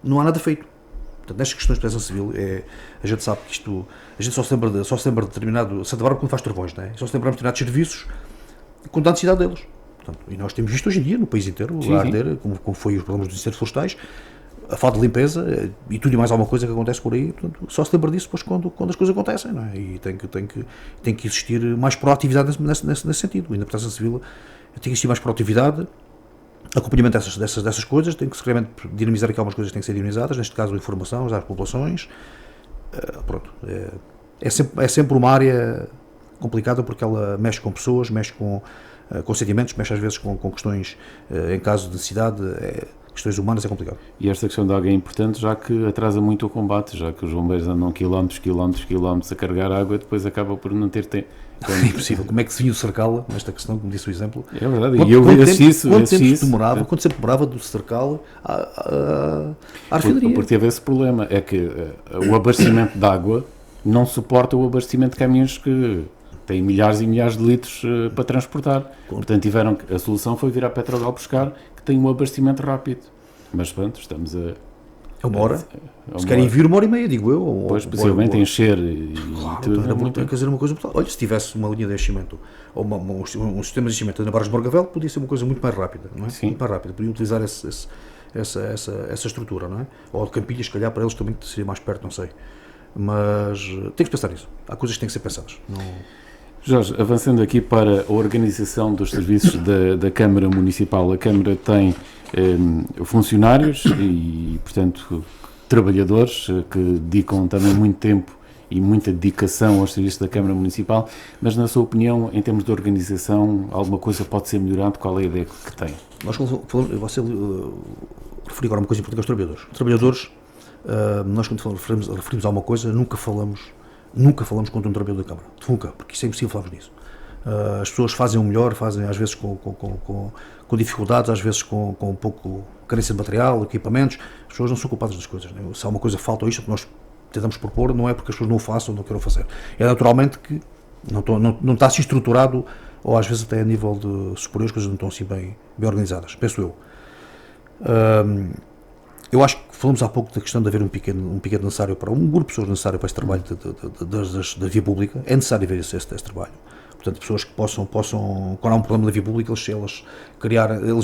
Não há nada feito. Portanto, nestas questões de proteção civil, a gente sabe que isto... A gente só se lembra de determinado... Santa Bárbara quando faz trovões, não é? Só se lembra de determinados serviços quando há necessidade deles. Portanto, e nós temos visto hoje em dia, no país inteiro, a arder, como foi os problemas dos incêndios florestais, a falta de limpeza e tudo e mais alguma coisa que acontece por aí. Portanto, só se lembra disso depois quando as coisas acontecem, não é? E tem que existir mais proatividade nesse sentido. E na proteção civil tem que existir mais proatividade, acompanhamento dessas coisas, tem que se realmente dinamizar aqui algumas coisas que têm que ser dinamizadas, neste caso a informação às populações. Pronto, é sempre uma área complicada porque ela mexe com pessoas, mexe com sentimentos, mexe às vezes com questões, em caso de necessidade, questões humanas, é complicado. E esta questão de água é importante, já que atrasa muito o combate, já que os bombeiros andam quilómetros a carregar água e depois acaba por não ter tempo. É impossível. Como é que se vinha o Cercal, nesta questão, como disse o exemplo? É verdade, e eu assisti isso. Quanto tempo demorava do Cercal à refinaria? Porque teve esse problema, é que o abastecimento de água não suporta o abastecimento de caminhões que têm milhares e milhares de litros para transportar. Portanto, a solução foi vir à Petrogal buscar, que tem um abastecimento rápido. Mas pronto, estamos a... É uma hora. Se querem vir 1h30, digo eu. Pois, possivelmente encher e tudo. Era muito bem fazer uma coisa brutal. Olha, se tivesse uma linha de enchimento ou um sistema de enchimento na Barras de Morgavel, podia ser uma coisa muito mais rápida, não é? Sim. Muito mais rápida. Podiam utilizar essa estrutura, não é? Ou de Campilhas, se calhar, para eles também seria mais perto, não sei. Mas tem que pensar nisso. Há coisas que têm que ser pensadas. Não... Jorge, avançando aqui para a organização dos serviços da Câmara Municipal. A Câmara tem funcionários e, portanto, trabalhadores que dedicam também muito tempo e muita dedicação aos serviços da Câmara Municipal, mas na sua opinião, em termos de organização, alguma coisa pode ser melhorada? Qual é a ideia que tem? Nós falamos, você referiu agora uma coisa importante aos trabalhadores. Os trabalhadores, nós quando referimos a alguma coisa, nunca falamos contra um trabalhador da Câmara. Nunca, porque isso é impossível falarmos nisso. As pessoas fazem o melhor, fazem às vezes com dificuldades, às vezes com um pouco carência de material, equipamentos. As pessoas não são culpadas das coisas. Né? Se há uma coisa que falta, isto que nós tentamos propor, não é porque as pessoas não o façam ou não queiram fazer. É naturalmente que não está assim estruturado, ou às vezes até a nível de superior as coisas não estão assim bem organizadas, penso eu. Eu acho que falamos há pouco da questão de haver um piquete necessário para um grupo de pessoas necessário para este trabalho da via pública. É necessário haver esse trabalho. Portanto, pessoas que possam, quando há um problema da via pública, eles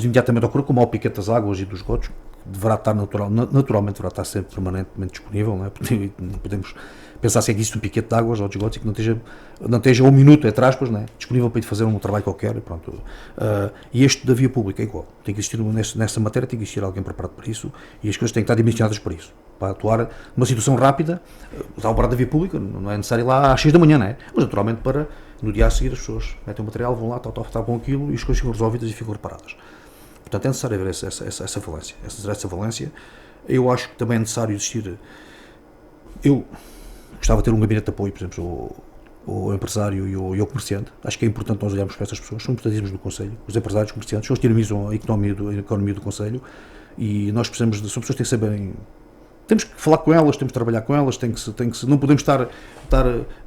imediatamente ocorrem, como há o piquete das águas e dos esgotos, deverá estar naturalmente deverá estar sempre permanentemente disponível, não é? Porque não podemos pensar se existe um piquete de águas ou de esgotos e que não esteja um minuto, entre aspas, não é? Disponível para ir fazer um trabalho qualquer e pronto. E este da via pública é igual. Tem que existir, nessa matéria tem que existir alguém preparado para isso e as coisas têm que estar dimensionadas para isso. Para atuar numa situação rápida, está um parado da via pública, não é necessário ir lá às 6 da manhã, não é? Mas naturalmente no dia a seguir as pessoas metem o material, vão lá, tal com aquilo e as coisas ficam resolvidas e ficam reparadas. Portanto, é necessário haver essa valência. Eu acho que também é necessário existir. Eu gostava de ter um gabinete de apoio, por exemplo, o empresário e o comerciante. Acho que é importante nós olharmos para essas pessoas, são importantíssimos do Conselho. Os empresários, os comerciantes, eles dinamizam a economia do Conselho e nós precisamos são pessoas que têm que saberem. Temos que falar com elas, temos que trabalhar com elas, não podemos estar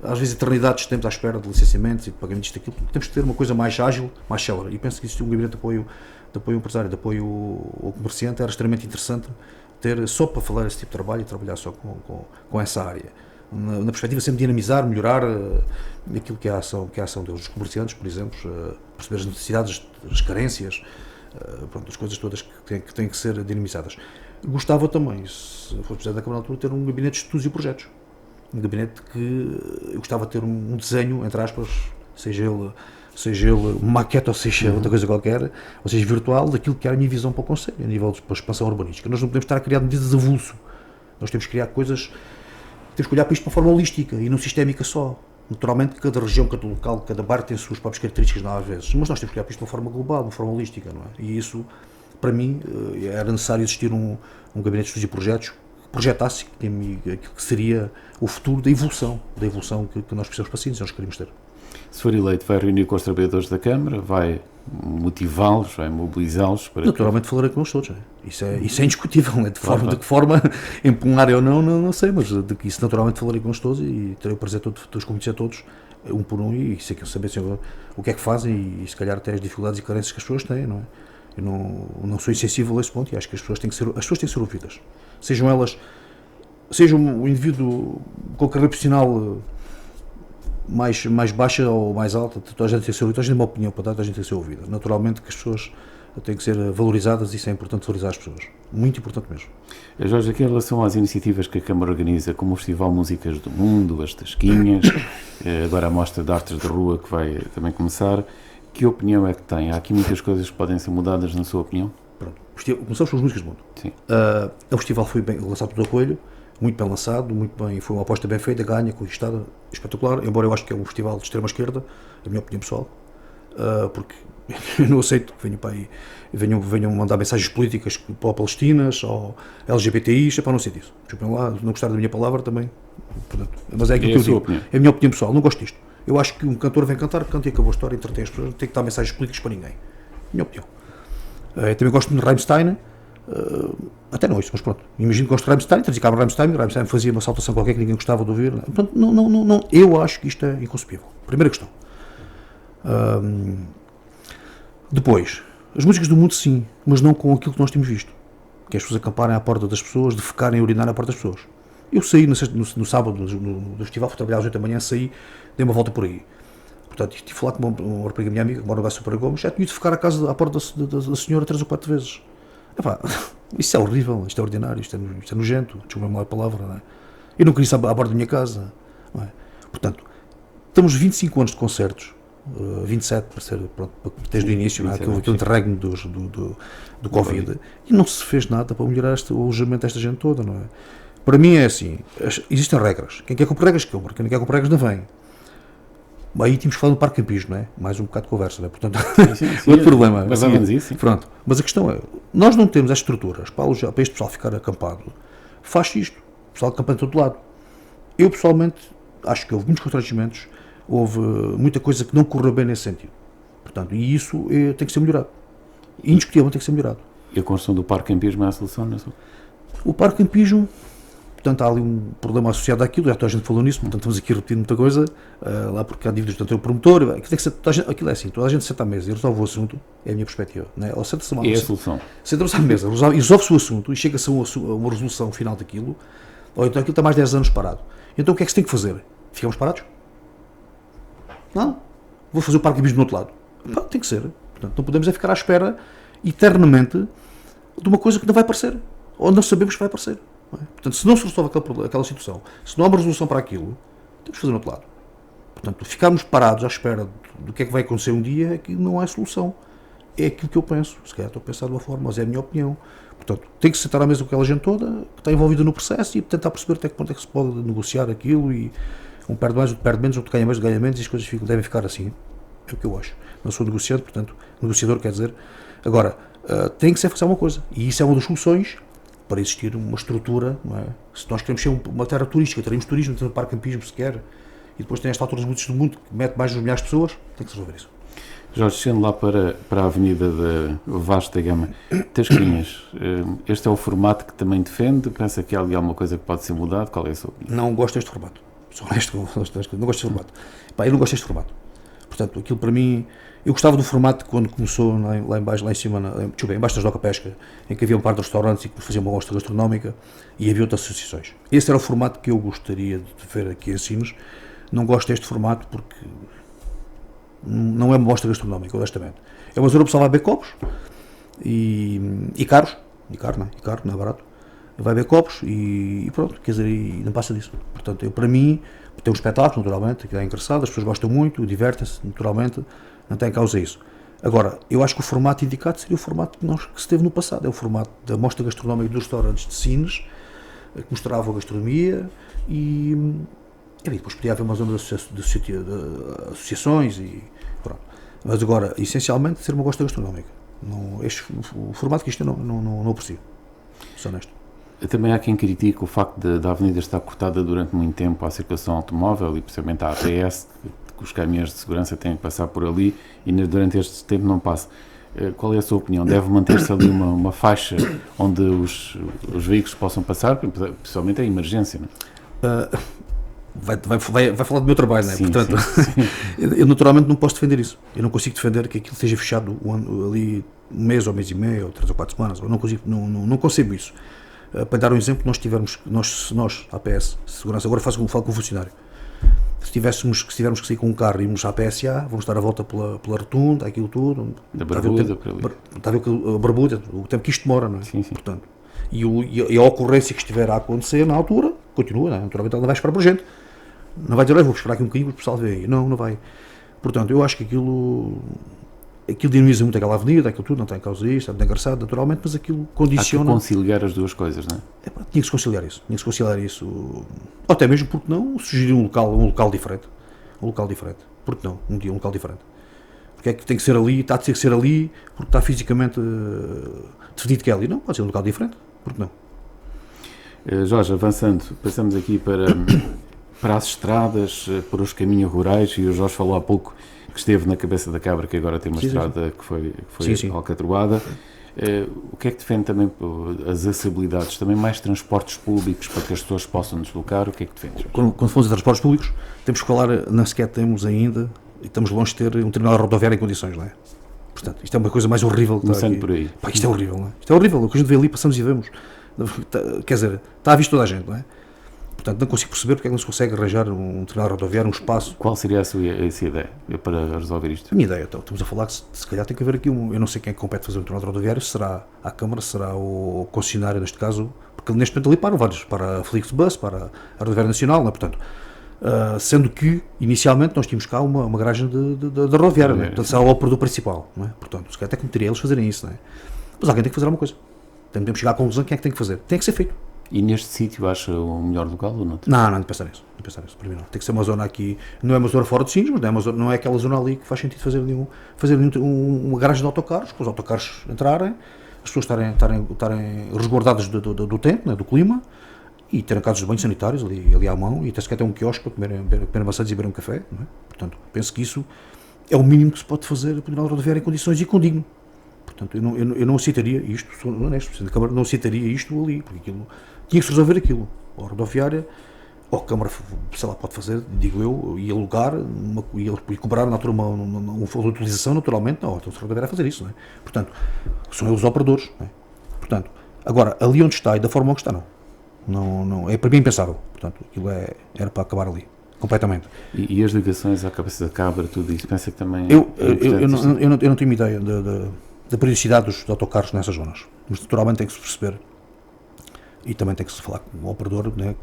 às vezes eternidades de tempo à espera de licenciamentos e de pagamentos daquilo. Temos que ter uma coisa mais ágil, mais célere. E penso que existe um gabinete de apoio ao empresário, de apoio ao comerciante, era extremamente interessante ter só para falar esse tipo de trabalho e trabalhar só com essa área. Na perspectiva sempre de dinamizar, melhorar aquilo que é a ação deles. Os comerciantes, por exemplo, perceber as necessidades, as carências, as coisas todas que têm que ser dinamizadas. Gostava também, se for Presidente da Câmara na altura, ter um gabinete de estudos e projetos. Um gabinete que eu gostava de ter um desenho, entre aspas, seja ele uma maquete ou seja outra coisa qualquer, ou seja virtual, daquilo que era a minha visão para o Conselho, a nível de expansão urbanística. Nós não podemos estar a criar medidas avulso. Nós temos que criar coisas, temos que olhar para isto de uma forma holística e não sistémica só. Naturalmente, cada região, cada local, cada bairro tem as suas próprias características, não às vezes, mas nós temos que olhar para isto de uma forma global, de uma forma holística, não é? E isso, para mim, era necessário existir um gabinete de estudos e projetos que projetasse aquilo que seria o futuro da evolução que nós precisamos para si, nós queremos ter. Se for eleito, vai reunir com os trabalhadores da Câmara, vai motivá-los, vai mobilizá-los para... Naturalmente falarei com eles todos, isso é indiscutível, né? De que forma impugnar eu não sei, mas de que isso naturalmente falarei com eles todos e terei o prazer de os conhecer a todos, um por um, e sei que saber o que é que fazem e se calhar até as dificuldades e carências que as pessoas têm, não é? Eu não sou insensível a esse ponto e acho que as pessoas têm que ser ouvidas. Sejam um indivíduo com carreira profissional mais baixa ou mais alta, toda a gente tem que ser ouvida, toda a gente tem uma opinião para dar, toda a gente tem que ser ouvida. Naturalmente que as pessoas têm que ser valorizadas e isso é importante valorizar as pessoas. Muito importante mesmo. Jorge, aqui em relação às iniciativas que a Câmara organiza, como o Festival Músicas do Mundo, as Tasquinhas, agora a Mostra de Artes de Rua que vai também começar, que opinião é que tem? Há aqui muitas coisas que podem ser mudadas na sua opinião? Pronto. Começamos com as Músicas do Mundo. Sim. O festival foi bem lançado pelo Coelho, muito bem lançado, foi uma aposta bem feita, ganha, conquistada, espetacular, embora eu acho que é um festival de extrema esquerda, a minha opinião pessoal, porque eu não aceito que venham mandar mensagens políticas para palestinas ou LGBTIs, é para não ser disso. Desculpem lá, não gostar da minha palavra também, portanto, mas é aquilo que eu digo, opinião. É a minha opinião pessoal, não gosto disto. Eu acho que um cantor vem cantar, canta e acabou a história, entretém as pessoas, não tem que dar mensagens políticas para ninguém. Minha opinião. Eu também gosto muito de Rammstein, até não isso, mas pronto. Imagino que gosto de Rammstein, trazia cá Rammstein fazia uma saltação qualquer que ninguém gostava de ouvir. Portanto, não, eu acho que isto é inconcebível. Primeira questão. Depois, as músicas do mundo sim, mas não com aquilo que nós temos visto. Que é as pessoas acamparem à porta das pessoas, de ficarem a urinar à porta das pessoas. Eu saí no sábado do festival, fui trabalhar às 8 da manhã, saí, dei uma volta por aí. Portanto, tive de falar com uma rapariga minha amiga, que mora no Baixo Super Gomes, já tinha de ficar à porta da senhora 3 ou 4 vezes. Epá, isso é horrível, isto é ordinário, isto é nojento, desculpa-me lá a palavra, não é? Eu não queria isso à borda da minha casa, não é? Portanto, estamos 25 anos de concertos, 27 para ser, pronto, desde o início, não é? Aquele interregno do Covid, e não se fez nada para melhorar o alojamento desta gente toda, não é? Para mim é assim, existem regras. Quem quer cumprir regras, compra. Quem não quer cumprir regras, não vem. Aí tínhamos que falar do parque campismo, não é? Mais um bocado de conversa, não é? Portanto, outro problema. Mas vamos isso. Pronto. Mas a questão é, nós não temos as estruturas para este pessoal ficar acampado. Faz isto. O pessoal acampa de todo lado. Eu, pessoalmente, acho que houve muitos constrangimentos, houve muita coisa que não correu bem nesse sentido. Portanto, e isso tem que ser melhorado. Indiscutivelmente tem que ser melhorado. E a construção do parque campismo é a solução, não é? O parque campismo, portanto, há ali um problema associado àquilo, já toda a gente falou nisso, portanto, estamos aqui a repetir muita coisa, lá porque há dívidas do promotor, aquilo, tem que ser, aquilo é assim, toda a gente senta à mesa e resolve o assunto, é a minha perspectiva, não é? Ou senta-se é a solução. Senta-se à mesa, resolve-se o assunto e chega-se a uma resolução final daquilo, ou então aquilo está mais de 10 anos parado. Então o que é que se tem que fazer? Ficamos parados? Não. Vou fazer o parque campismo do outro lado. Não, tem que ser. Portanto, não podemos é ficar à espera eternamente de uma coisa que não vai aparecer, ou não sabemos que vai aparecer. Não é? Portanto, se não se resolve aquela situação, se não há uma resolução para aquilo, temos que fazer no outro lado. Portanto, ficarmos parados à espera do que é que vai acontecer um dia é que não é solução. É aquilo que eu penso. Se calhar estou a pensar de uma forma, mas é a minha opinião. Portanto, tem que se sentar à mesa com aquela gente toda que está envolvida no processo e tentar perceber até que ponto é que se pode negociar aquilo e um perde mais, outro perde menos, outro ganha mais, outro ganha menos e as coisas devem ficar assim. É o que eu acho. Não sou negociante, portanto, negociador quer dizer. Agora, tem que ser fazer uma coisa. E isso é uma das soluções para existir uma estrutura, não é? Se nós queremos ser uma terra turística, teremos turismo, temos um parque campismo sequer, e depois tem esta altura dos do mundo que mete mais de 1 milhar de pessoas, tem que se resolver isso. Jorge, sendo lá para a Avenida da Vasta Gama, Tasquinhas, este é o formato que também defende? Pensa que há ali alguma coisa que pode ser mudado? Qual é a sua opinião? Não gosto deste formato. Sou honesto, não gosto deste formato. Pá, eu não gosto deste formato. Portanto, aquilo para mim, eu gostava do formato quando começou lá embaixo, lá em cima, embaixo das Doca Pesca, em que havia um par de restaurantes e que faziam uma mostra gastronómica e havia outras associações. Esse era o formato que eu gostaria de ver aqui em Sines. Não gosto deste formato porque não é uma mostra gastronómica, honestamente. É uma zona para o pessoal vai beber copos e caros, e caro, não é barato. Vai beber copos e pronto, quer dizer, e não passa disso. Portanto, para mim, tem um espetáculo, naturalmente, que é engraçado, as pessoas gostam muito, divertem-se, naturalmente, não tem causa isso. Agora, eu acho que o formato indicado seria o formato que se teve no passado, é o formato da mostra gastronómica dos restaurantes de Sines, que mostrava a gastronomia e depois podia haver uma zona de associações e pronto. Mas agora, essencialmente, ser uma mostra gastronómica. O formato que isto eu não aprecio, sou honesto. Também há quem critique o facto da avenida estar cortada durante muito tempo à circulação automóvel e principalmente à APS, que os caminhões de segurança têm que passar por ali e durante este tempo não passa. Qual é a sua opinião? Deve manter-se ali uma faixa onde os veículos possam passar, principalmente a emergência, não é? Vai falar do meu trabalho, não é? Sim, portanto, sim. Eu naturalmente não posso defender isso. Eu não consigo defender que aquilo esteja fechado ali um mês ou mês e meio, ou 3 ou 4 semanas. Eu não concebo isso. Para dar um exemplo, nós, APS, segurança, agora falo com o funcionário. Se tivermos que sair com um carro e irmos à PSA, vamos dar a volta pela rotunda, aquilo tudo. Da Barbuda, está a ver a Barbuda, o tempo que isto demora, não é? Sim. Portanto, e a ocorrência que estiver a acontecer na altura, continua, não é? Naturalmente ela não vai esperar por gente. Não vai dizer, vou esperar aqui um bocadinho para o pessoal ver aí. Não vai. Portanto, eu acho que aquilo dinamiza muito aquela avenida, aquilo tudo, não tem causa disto, é muito engraçado, naturalmente, mas aquilo condiciona. Há que conciliar as duas coisas, não é? Tinha que se conciliar isso. Ou até mesmo, porque não, sugerir um local diferente. Porque não? Um local diferente. Porque é que tem que ser ali, está a ter que ser ali, porque está fisicamente definido que é ali. Não, pode ser um local diferente. Porque não? Jorge, avançando, passamos aqui para as estradas, para os caminhos rurais, e o Jorge falou há pouco que esteve na Cabeça da Cabra, que agora tem uma estrada que foi alcatroada. O que é que defende também as acessibilidades? Também mais transportes públicos para que as pessoas possam deslocar? O que é que defende? Quando falamos de transportes públicos, temos que falar, não sequer temos ainda, e estamos longe de ter um terminal rodoviário em condições, não é? Portanto, isto é uma coisa mais horrível. Começando por aí. Pá, isto é horrível, não é? Isto é horrível, o que a gente vê ali, passamos e vemos. Quer dizer, está à vista toda a gente, não é? Portanto, não consigo perceber porque é que não se consegue arranjar um terminal rodoviário, um espaço. Qual seria essa ideia para resolver isto? A minha ideia, então, estamos a falar que se calhar tem que haver aqui eu não sei quem é que compete fazer um terminal rodoviário, será a Câmara, será o concessionário neste caso, porque neste momento ali param vários, para a Flixbus, para a Rodoviária Nacional, não é? Portanto, sendo que inicialmente nós tínhamos cá uma garagem da rodoviária, não é? Portanto, será o produto principal, não é? Portanto, se calhar até cometeria eles fazerem isso, não é? Mas alguém tem que fazer alguma coisa. Podemos chegar à conclusão quem é que tem que fazer. Tem que ser feito. E neste sítio acha o melhor local ou não? Não de pensar nisso, para mim não. Tem que ser uma zona aqui, não é uma zona fora de Sines, mas não é aquela zona ali que faz sentido fazer uma garagem de autocarros, com os autocarros entrarem, as pessoas estarem resguardadas do tempo, né, do clima, e terem casas de banho sanitários ali à mão, e até sequer ter um quiosque para comer maçãs e beber um café, não é? Portanto, penso que isso é o mínimo que se pode fazer para a rodoviária em condições e condigno. Portanto, eu não aceitaria isto, sou honesto, Presidente da Câmara, não aceitaria isto ali, porque aquilo, tinha que se resolver aquilo. Ou a rodoviária, ou a Câmara, sei lá, pode fazer, digo eu, e alugar, e cobrar na altura uma utilização, naturalmente, não, então se a rodoviária fazer isso, não é? Portanto, são eles os operadores, não é? Portanto, agora, ali onde está e da forma que está, não, é para mim impensável. Portanto, aquilo era para acabar ali, completamente. E as ligações à cabeça da cabra, tudo isso, pensa que também eu não tenho ideia da periodicidade dos autocarros nessas zonas, mas naturalmente tem que se perceber e também tem que se falar com o operador, né,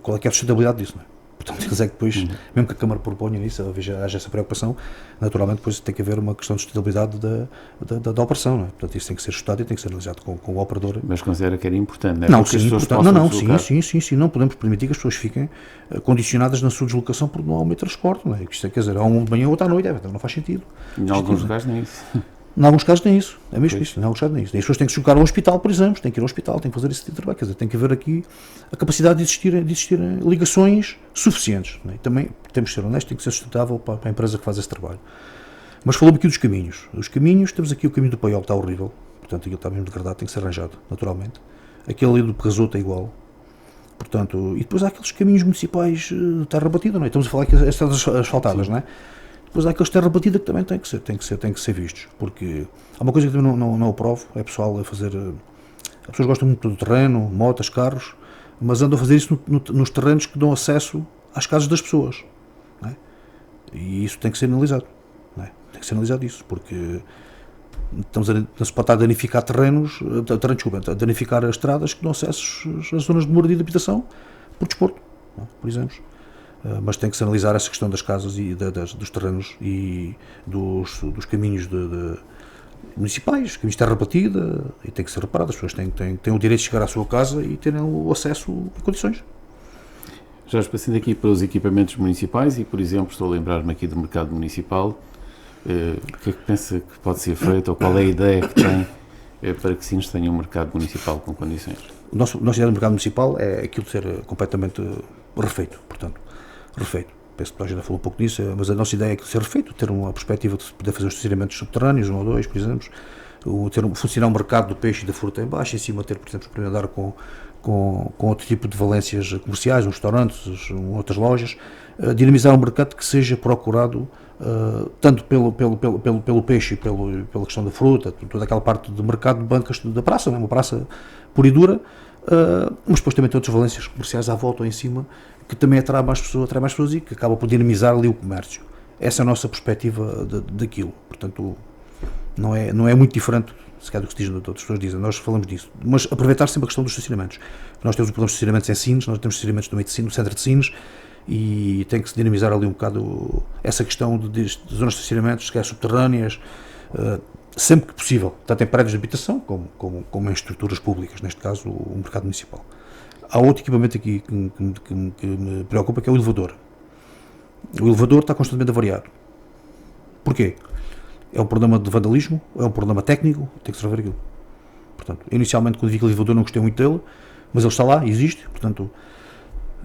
qual é que é a sustentabilidade disso, né? Portanto, quer dizer que depois, mesmo que a Câmara proponha nisso, haja essa preocupação, naturalmente depois tem que haver uma questão de sustentabilidade da operação, né? Portanto, isso tem que ser ajustado e tem que ser analisado com o operador. Mas considera que era importante, né? Não, sim, sim, não podemos permitir que as pessoas fiquem condicionadas na sua deslocação porque não há um meio de transporte, não é? Isto quer dizer, há um de manhã ou outro à noite, então não faz sentido. Em alguns lugares nem isso. Em alguns casos nem isso, é mesmo isso, em alguns casos nem isso. E as pessoas têm que se jogar ao hospital, por exemplo, têm que ir ao hospital, têm que fazer esse tipo de trabalho, quer dizer, tem que haver aqui a capacidade de existirem ligações suficientes, não é? Também temos que ser honestos, tem que ser sustentável para a empresa que faz esse trabalho. Mas falou-me aqui dos caminhos. Os caminhos, temos aqui o caminho do Paiol, que está horrível, portanto aquilo está mesmo degradado, tem que ser arranjado, naturalmente. Aquele ali do Pegasoto é igual. Portanto, e depois há aqueles caminhos municipais de terra batida, não é? Estamos a falar aqui das estradas asfaltadas, não é? Depois há aqueles terra batida que também têm que ser vistos, porque há uma coisa que eu não aprovo, é pessoal a fazer, as pessoas gostam muito do terreno, motas, carros, mas andam a fazer isso nos terrenos que dão acesso às casas das pessoas, não é? E isso tem que ser analisado, não é? Tem que ser analisado isso, porque não se pode estar a danificar a danificar as estradas que dão acesso às zonas de moradia e de habitação por desporto, não é? Por exemplo. Mas tem que se analisar essa questão das casas e dos terrenos e dos caminhos municipais, caminhos de terra batida, e tem que ser reparado, as pessoas têm o direito de chegar à sua casa e terem o acesso em condições. Já passando aqui para os equipamentos municipais e, por exemplo, estou a lembrar-me aqui do mercado municipal, o que é que pensa que pode ser feito ou qual é a ideia que tem para que Sines tenha um mercado municipal com condições? A nossa ideia do mercado municipal é aquilo de ser completamente refeito, portanto, refeito. Penso que a gente já falou um pouco disso, mas a nossa ideia é que ser refeito, ter uma perspectiva de poder fazer os estacionamentos subterrâneos, um ou dois, por exemplo, funcionar um mercado do peixe e da fruta em baixo, em cima ter, por exemplo, para andar com outro tipo de valências comerciais, uns restaurantes, outras lojas, dinamizar um mercado que seja procurado tanto pelo peixe e pela questão da fruta, toda aquela parte do mercado de bancas da praça, não é? Uma praça pura e dura, mas depois também tem outras valências comerciais à volta ou em cima, que também atrai mais pessoas e que acaba por dinamizar ali o comércio. Essa é a nossa perspectiva daquilo. Portanto, não é muito diferente, se calhar, do que se diz, outras pessoas dizem, nós falamos disso. Mas aproveitar sempre a questão dos estacionamentos. Nós temos o problema dos estacionamentos em Sines, nós temos estacionamentos no meio de Sines, no centro de Sines, e tem que se dinamizar ali um bocado essa questão de zonas de estacionamentos, que é subterrâneas, sempre que possível, tanto em prédios de habitação como em estruturas públicas, neste caso o mercado municipal. Há outro equipamento aqui que me preocupa, que é o elevador. O elevador está constantemente avariado. Porquê? É um problema de vandalismo, é um problema técnico, tem que se resolver aquilo. Portanto, inicialmente, quando vi aquele elevador, não gostei muito dele, mas ele está lá, existe, portanto,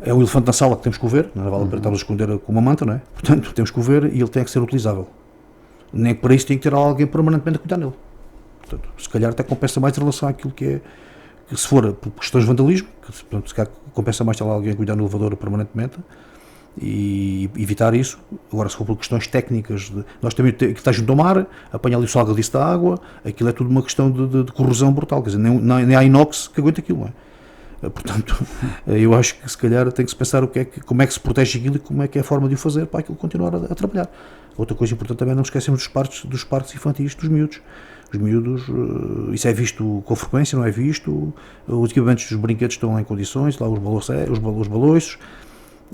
é o elefante na sala que temos que o ver, não vale a pena estarmos a esconder com uma manta, não é? Portanto, temos que o ver e ele tem que ser utilizável. Nem que para isso tem que ter alguém permanentemente a cuidar nele. Portanto, se calhar até compensa mais em relação àquilo que é, que se for por questões de vandalismo, portanto, se calhar compensa mais ter alguém a cuidar no elevador permanentemente e evitar isso. Agora, se for por questões técnicas, nós também que está junto ao mar, apanha ali o salgadiço da água, aquilo é tudo uma questão de corrosão brutal, quer dizer, nem há inox que aguente aquilo, não é? Portanto, eu acho que se calhar tem que se pensar como é que se protege aquilo e como é que é a forma de o fazer para aquilo continuar a trabalhar. Outra coisa importante também, não esquecemos dos parques infantis dos miúdos. Os miúdos, isso é visto com frequência, não é visto, os equipamentos dos brinquedos estão em condições, lá os baloiços,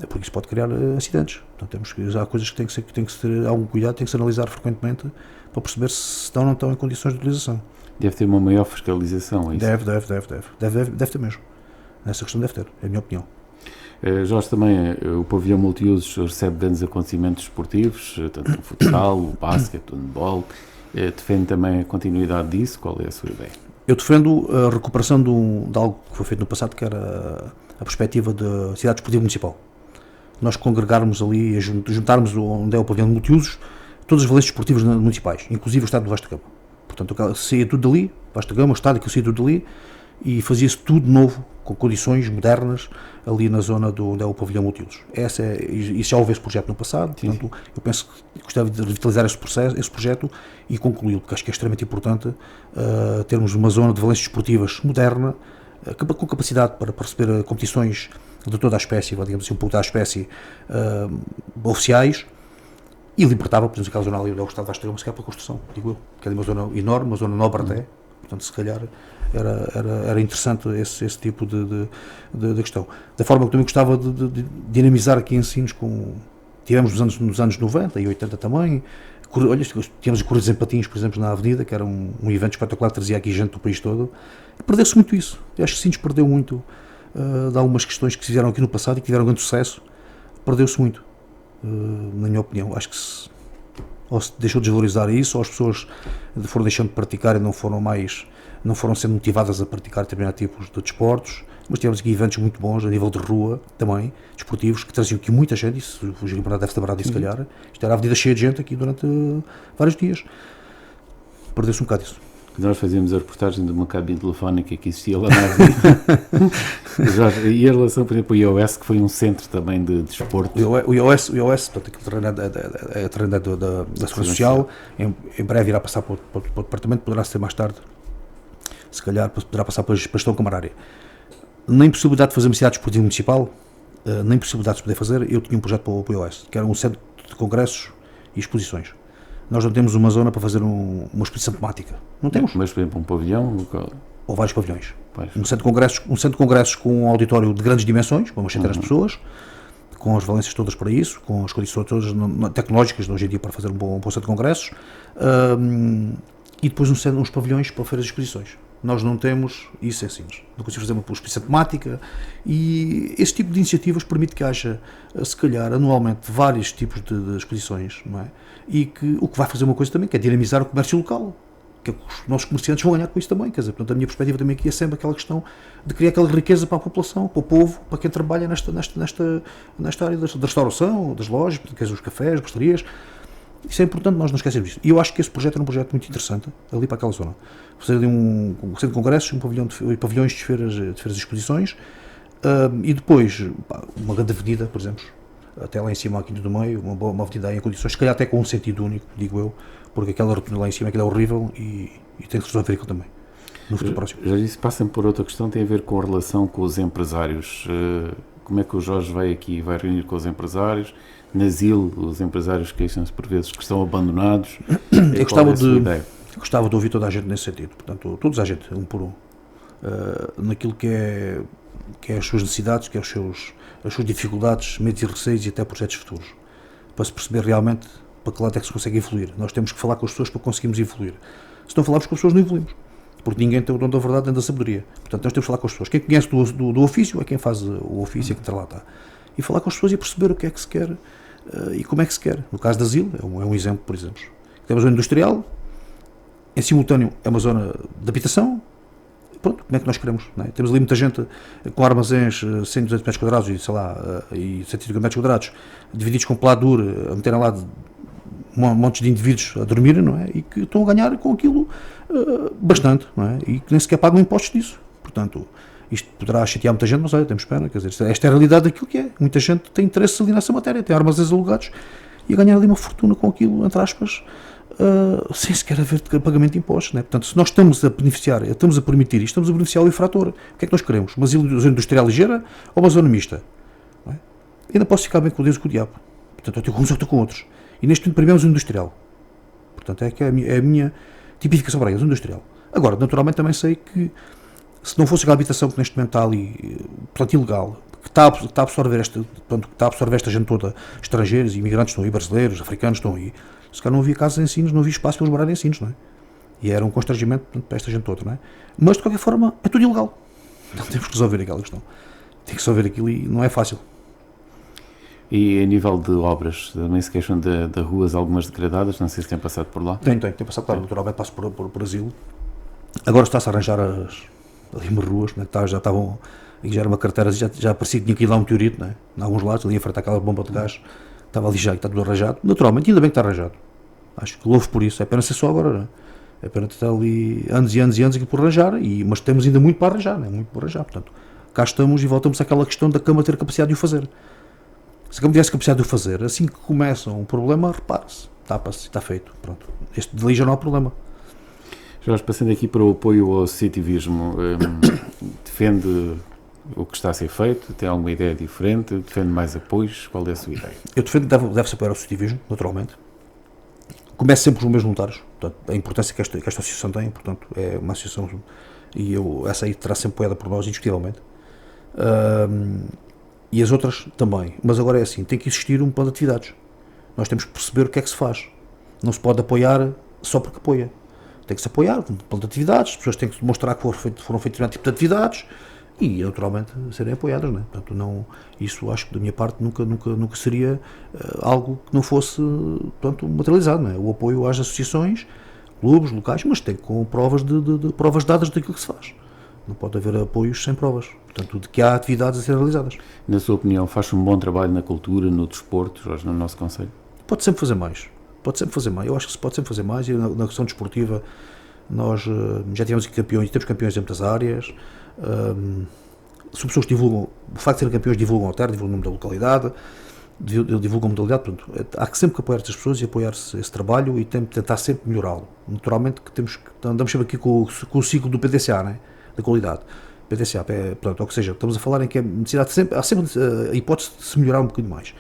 porque isso pode criar acidentes. Portanto, há coisas que tem que ter algum cuidado, tem que se analisar frequentemente para perceber se estão ou não estão em condições de utilização. Deve ter uma maior fiscalização, é isso? Deve ter mesmo. Nessa questão deve ter, é a minha opinião. Jorge, também o pavilhão multiusos recebe grandes acontecimentos esportivos, tanto no futsal, o basquete, o handball. Defende também a continuidade disso? Qual é a sua ideia? Eu defendo a recuperação de algo que foi feito no passado, que era a perspectiva da cidade desportiva municipal. Nós congregarmos ali, juntarmos onde é o pavilhão multiusos, todas as valências esportivas municipais, inclusive o estádio do Vasco da Gama. Portanto, saía tudo dali, Vasco da Gama, o estádio que saía tudo dali, e fazia-se tudo novo, com condições modernas, ali na zona onde é o pavilhão multiusos. Isso já houve esse projeto no passado, sim, portanto, eu penso que gostava de revitalizar esse projeto e concluí-lo, porque acho que é extremamente importante termos uma zona de valências esportivas moderna, com capacidade para receber competições de toda a espécie, digamos assim, um pouco da espécie oficiais, e libertava, por exemplo, aquela zona ali onde é o Estado de Vasco da Gama, se calhar para a construção, digo eu, que é uma zona enorme, uma zona nobre até, portanto, se calhar era interessante esse tipo de questão. Da forma que também gostava de dinamizar aqui ensinos tivemos nos anos 90 e 80 também, olha, tínhamos corridas em patins, por exemplo, na Avenida, que era um evento espetacular que trazia aqui gente do país todo, e perdeu-se muito isso. Eu acho que Sines perdeu muito de algumas questões que se fizeram aqui no passado e que tiveram grande sucesso, perdeu-se muito, na minha opinião. Acho que ou se deixou de desvalorizar isso, ou as pessoas foram deixando de praticar e não foram sendo motivadas a praticar determinados tipos de desportos, mas tivemos aqui eventos muito bons a nível de rua também, desportivos, que traziam aqui muita gente, isso, o Gil Bernardo deve-se lembrar disso, se calhar. Isto era a avenida cheia de gente aqui durante vários dias. Perdeu-se um bocado isso. Nós fazíamos a reportagem de uma cabine telefónica que existia lá na avenida. Jorge, e a relação, por exemplo, o IOS, que foi um centro também de desporto? O IOS, portanto, aquele terreno é terreno da Segurança Social, em breve irá passar para o departamento, poderá ser mais tarde, se calhar poderá passar para a gestão camarária. Na impossibilidade de fazer uma cidade desportiva municipal, na impossibilidade de poder fazer, eu tinha um projeto para o IOS, que era um centro de congressos e exposições. Nós não temos uma zona para fazer uma exposição temática. Não temos. Mas, por exemplo, um pavilhão? Ou vários pavilhões. Um centro de congressos com um auditório de grandes dimensões, com umas centenas de pessoas, com as valências todas para isso, com as condições todas tecnológicas de hoje em dia para fazer um bom centro de congressos, e depois uns pavilhões para feiras de exposições. Nós não temos isso em Sines. Não conseguimos fazer uma exposição temática, e esse tipo de iniciativas permite que haja, se calhar, anualmente, vários tipos de exposições, não é? E que o que vai fazer uma coisa também, que é dinamizar o comércio local, que os nossos comerciantes vão ganhar com isso também, quer dizer, portanto, a minha perspectiva também aqui é sempre aquela questão de criar aquela riqueza para a população, para o povo, para quem trabalha nesta área da restauração, das lojas, quer dizer, os cafés, as pastarias. Isso é importante, nós não esquecemos disso. E eu acho que esse projeto era um projeto muito interessante, ali para aquela zona. Fazer ali um centro de congressos, pavilhões de feiras e exposições, e depois uma grande avenida, por exemplo, até lá em cima, aqui do meio, uma avenida em condições, se calhar até com um sentido único, digo eu, porque aquela rotunda lá em cima, aquilo é horrível e tem que resolver aquilo também, no futuro próximo. Já disse, passa-me por outra questão, tem a ver com a relação com os empresários. Como é que o Jorge vai aqui, vai reunir com os empresários? Na ZIL, os empresários queixam-se por vezes que estão abandonados. Eu gostava de ouvir toda a gente nesse sentido, portanto, toda a gente, um por um, naquilo que é as suas necessidades, que é as suas dificuldades, medos e receios e até projetos futuros, para se perceber realmente para que lado é que se consegue evoluir. Nós temos que falar com as pessoas para conseguirmos evoluir. Se não falarmos com as pessoas, não evoluímos, porque ninguém tem o dom da verdade nem da sabedoria. Portanto, nós temos que falar com as pessoas. Quem conhece do ofício é quem faz o ofício, é quem lá está. E falar com as pessoas e perceber o que é que se quer e como é que se quer. No caso da ZIL, é um exemplo, por exemplo. Temos a zona industrial, em simultâneo é uma zona de habitação. Pronto, como é que nós queremos? Não é? Temos ali muita gente com armazéns 100, 200 metros quadrados e, sei lá, e 150 metros quadrados, divididos com pladur, a meterem lá montes de indivíduos a dormirem, não é? E que estão a ganhar com aquilo bastante, não é? E que nem sequer pagam impostos disso. Portanto, isto poderá chatear muita gente, mas olha, temos pena, quer dizer, esta é a realidade daquilo que é. Muita gente tem interesse ali nessa matéria, tem armazéns alugados e a ganhar ali uma fortuna com aquilo, entre aspas, sem sequer haver pagamento de impostos, não é? Portanto, se nós estamos a beneficiar, estamos a permitir isto, estamos a beneficiar o infrator. O que é que nós queremos? Uma zona industrial ligeira ou uma zona mista? Não é? Ainda posso ficar bem com Deus e com o diabo. Portanto, eu estou com uns, eu estou com outros. E neste momento, primeiro, é um industrial. Portanto, é a minha tipificação para a zona industrial. Agora, naturalmente, também sei que se não fosse aquela habitação que neste momento está ali, portanto, ilegal, que está a absorver esta gente toda, estrangeiros, imigrantes estão aí, brasileiros, africanos estão aí, se calhar não havia casas em Sines, não havia espaço para eles morarem em Sines, não é? E era um constrangimento, portanto, para esta gente toda, não é? Mas, de qualquer forma, é tudo ilegal. Então temos que resolver aquela questão. Tem que resolver aquilo e não é fácil. E a nível de obras, também se queixam de ruas algumas degradadas, não sei se têm passado por lá. Tem passado, claro, naturalmente passo por asilo. Agora está-se a arranjar ali umas ruas, né, já estavam, já era uma carteira, já parecia que tinha que ir lá um meteorito, né, em alguns lados, ali a frente àquela bomba de gás, estava ali já, está tudo arranjado, naturalmente, ainda bem que está arranjado. Acho que louvo por isso, é pena ser só agora, né? É pena estar ali anos e anos e anos aqui por arranjar, mas temos ainda muito para arranjar, né? Muito para arranjar, portanto, cá estamos e voltamos àquela questão da Câmara ter capacidade de o fazer. Se a Câmara tivesse capacidade de o fazer, assim que começa um problema, repara-se, tapa-se, está feito, pronto. Este dali já não há problema. Jorge, passando aqui para o apoio ao associativismo, defende o que está a ser feito? Tem alguma ideia diferente? Defende mais apoios? Qual é a sua ideia? Eu defendo que deve-se apoiar o associativismo, naturalmente. Começa sempre com os mesmos voluntários, portanto, a importância que esta associação tem, portanto, é uma associação, e essa aí terá sempre apoiada por nós, indiscutivelmente. E as outras também. Mas agora é assim, tem que existir um plano de atividades. Nós temos que perceber o que é que se faz. Não se pode apoiar só porque apoia. Tem que se apoiar com um plano de atividades, as pessoas têm que demonstrar que foram feitas determinado tipo de atividades e, naturalmente, serem apoiadas, não é? Portanto, não, isso acho que da minha parte nunca seria algo que não fosse, portanto, materializado, não é? O apoio às associações, clubes, locais, mas tem com provas provas dadas daquilo que se faz. Não pode haver apoios sem provas, portanto, de que há atividades a ser realizadas. Na sua opinião, faz um bom trabalho na cultura, no desporto, Jorge, no nosso concelho? Pode sempre fazer mais. Pode sempre fazer mais. Eu acho que se pode sempre fazer mais. E na questão desportiva, nós já tivemos campeões, temos campeões em muitas áreas. As pessoas divulgam, o facto de serem campeões divulgam a terra, divulgam o nome da localidade, divulgam a modalidade. Portanto, há que sempre apoiar estas pessoas e apoiar esse trabalho e tentar sempre melhorá-lo. Naturalmente que andamos sempre aqui com o ciclo do PDCA, né? Da qualidade. PDCA, portanto, ou seja, estamos a falar em que há sempre a hipótese de se melhorar um bocadinho mais.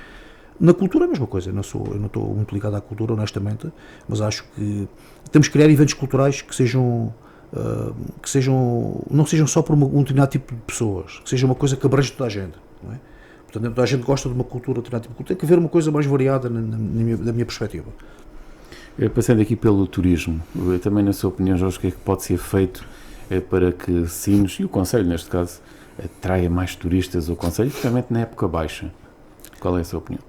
Na cultura é a mesma coisa, eu não estou muito ligado à cultura, honestamente, mas acho que temos que criar eventos culturais que não sejam só para um determinado tipo de pessoas, que seja uma coisa que abrange toda a gente, não é? Portanto, toda a gente gosta de uma cultura, de um determinado tipo de cultura, tem que haver uma coisa mais variada da minha perspectiva. Passando aqui pelo turismo, também na sua opinião, Jorge, o que é que pode ser feito para que Sines, e o concelho neste caso, atraia mais turistas ao concelho, especialmente na época baixa? Qual é a sua opinião?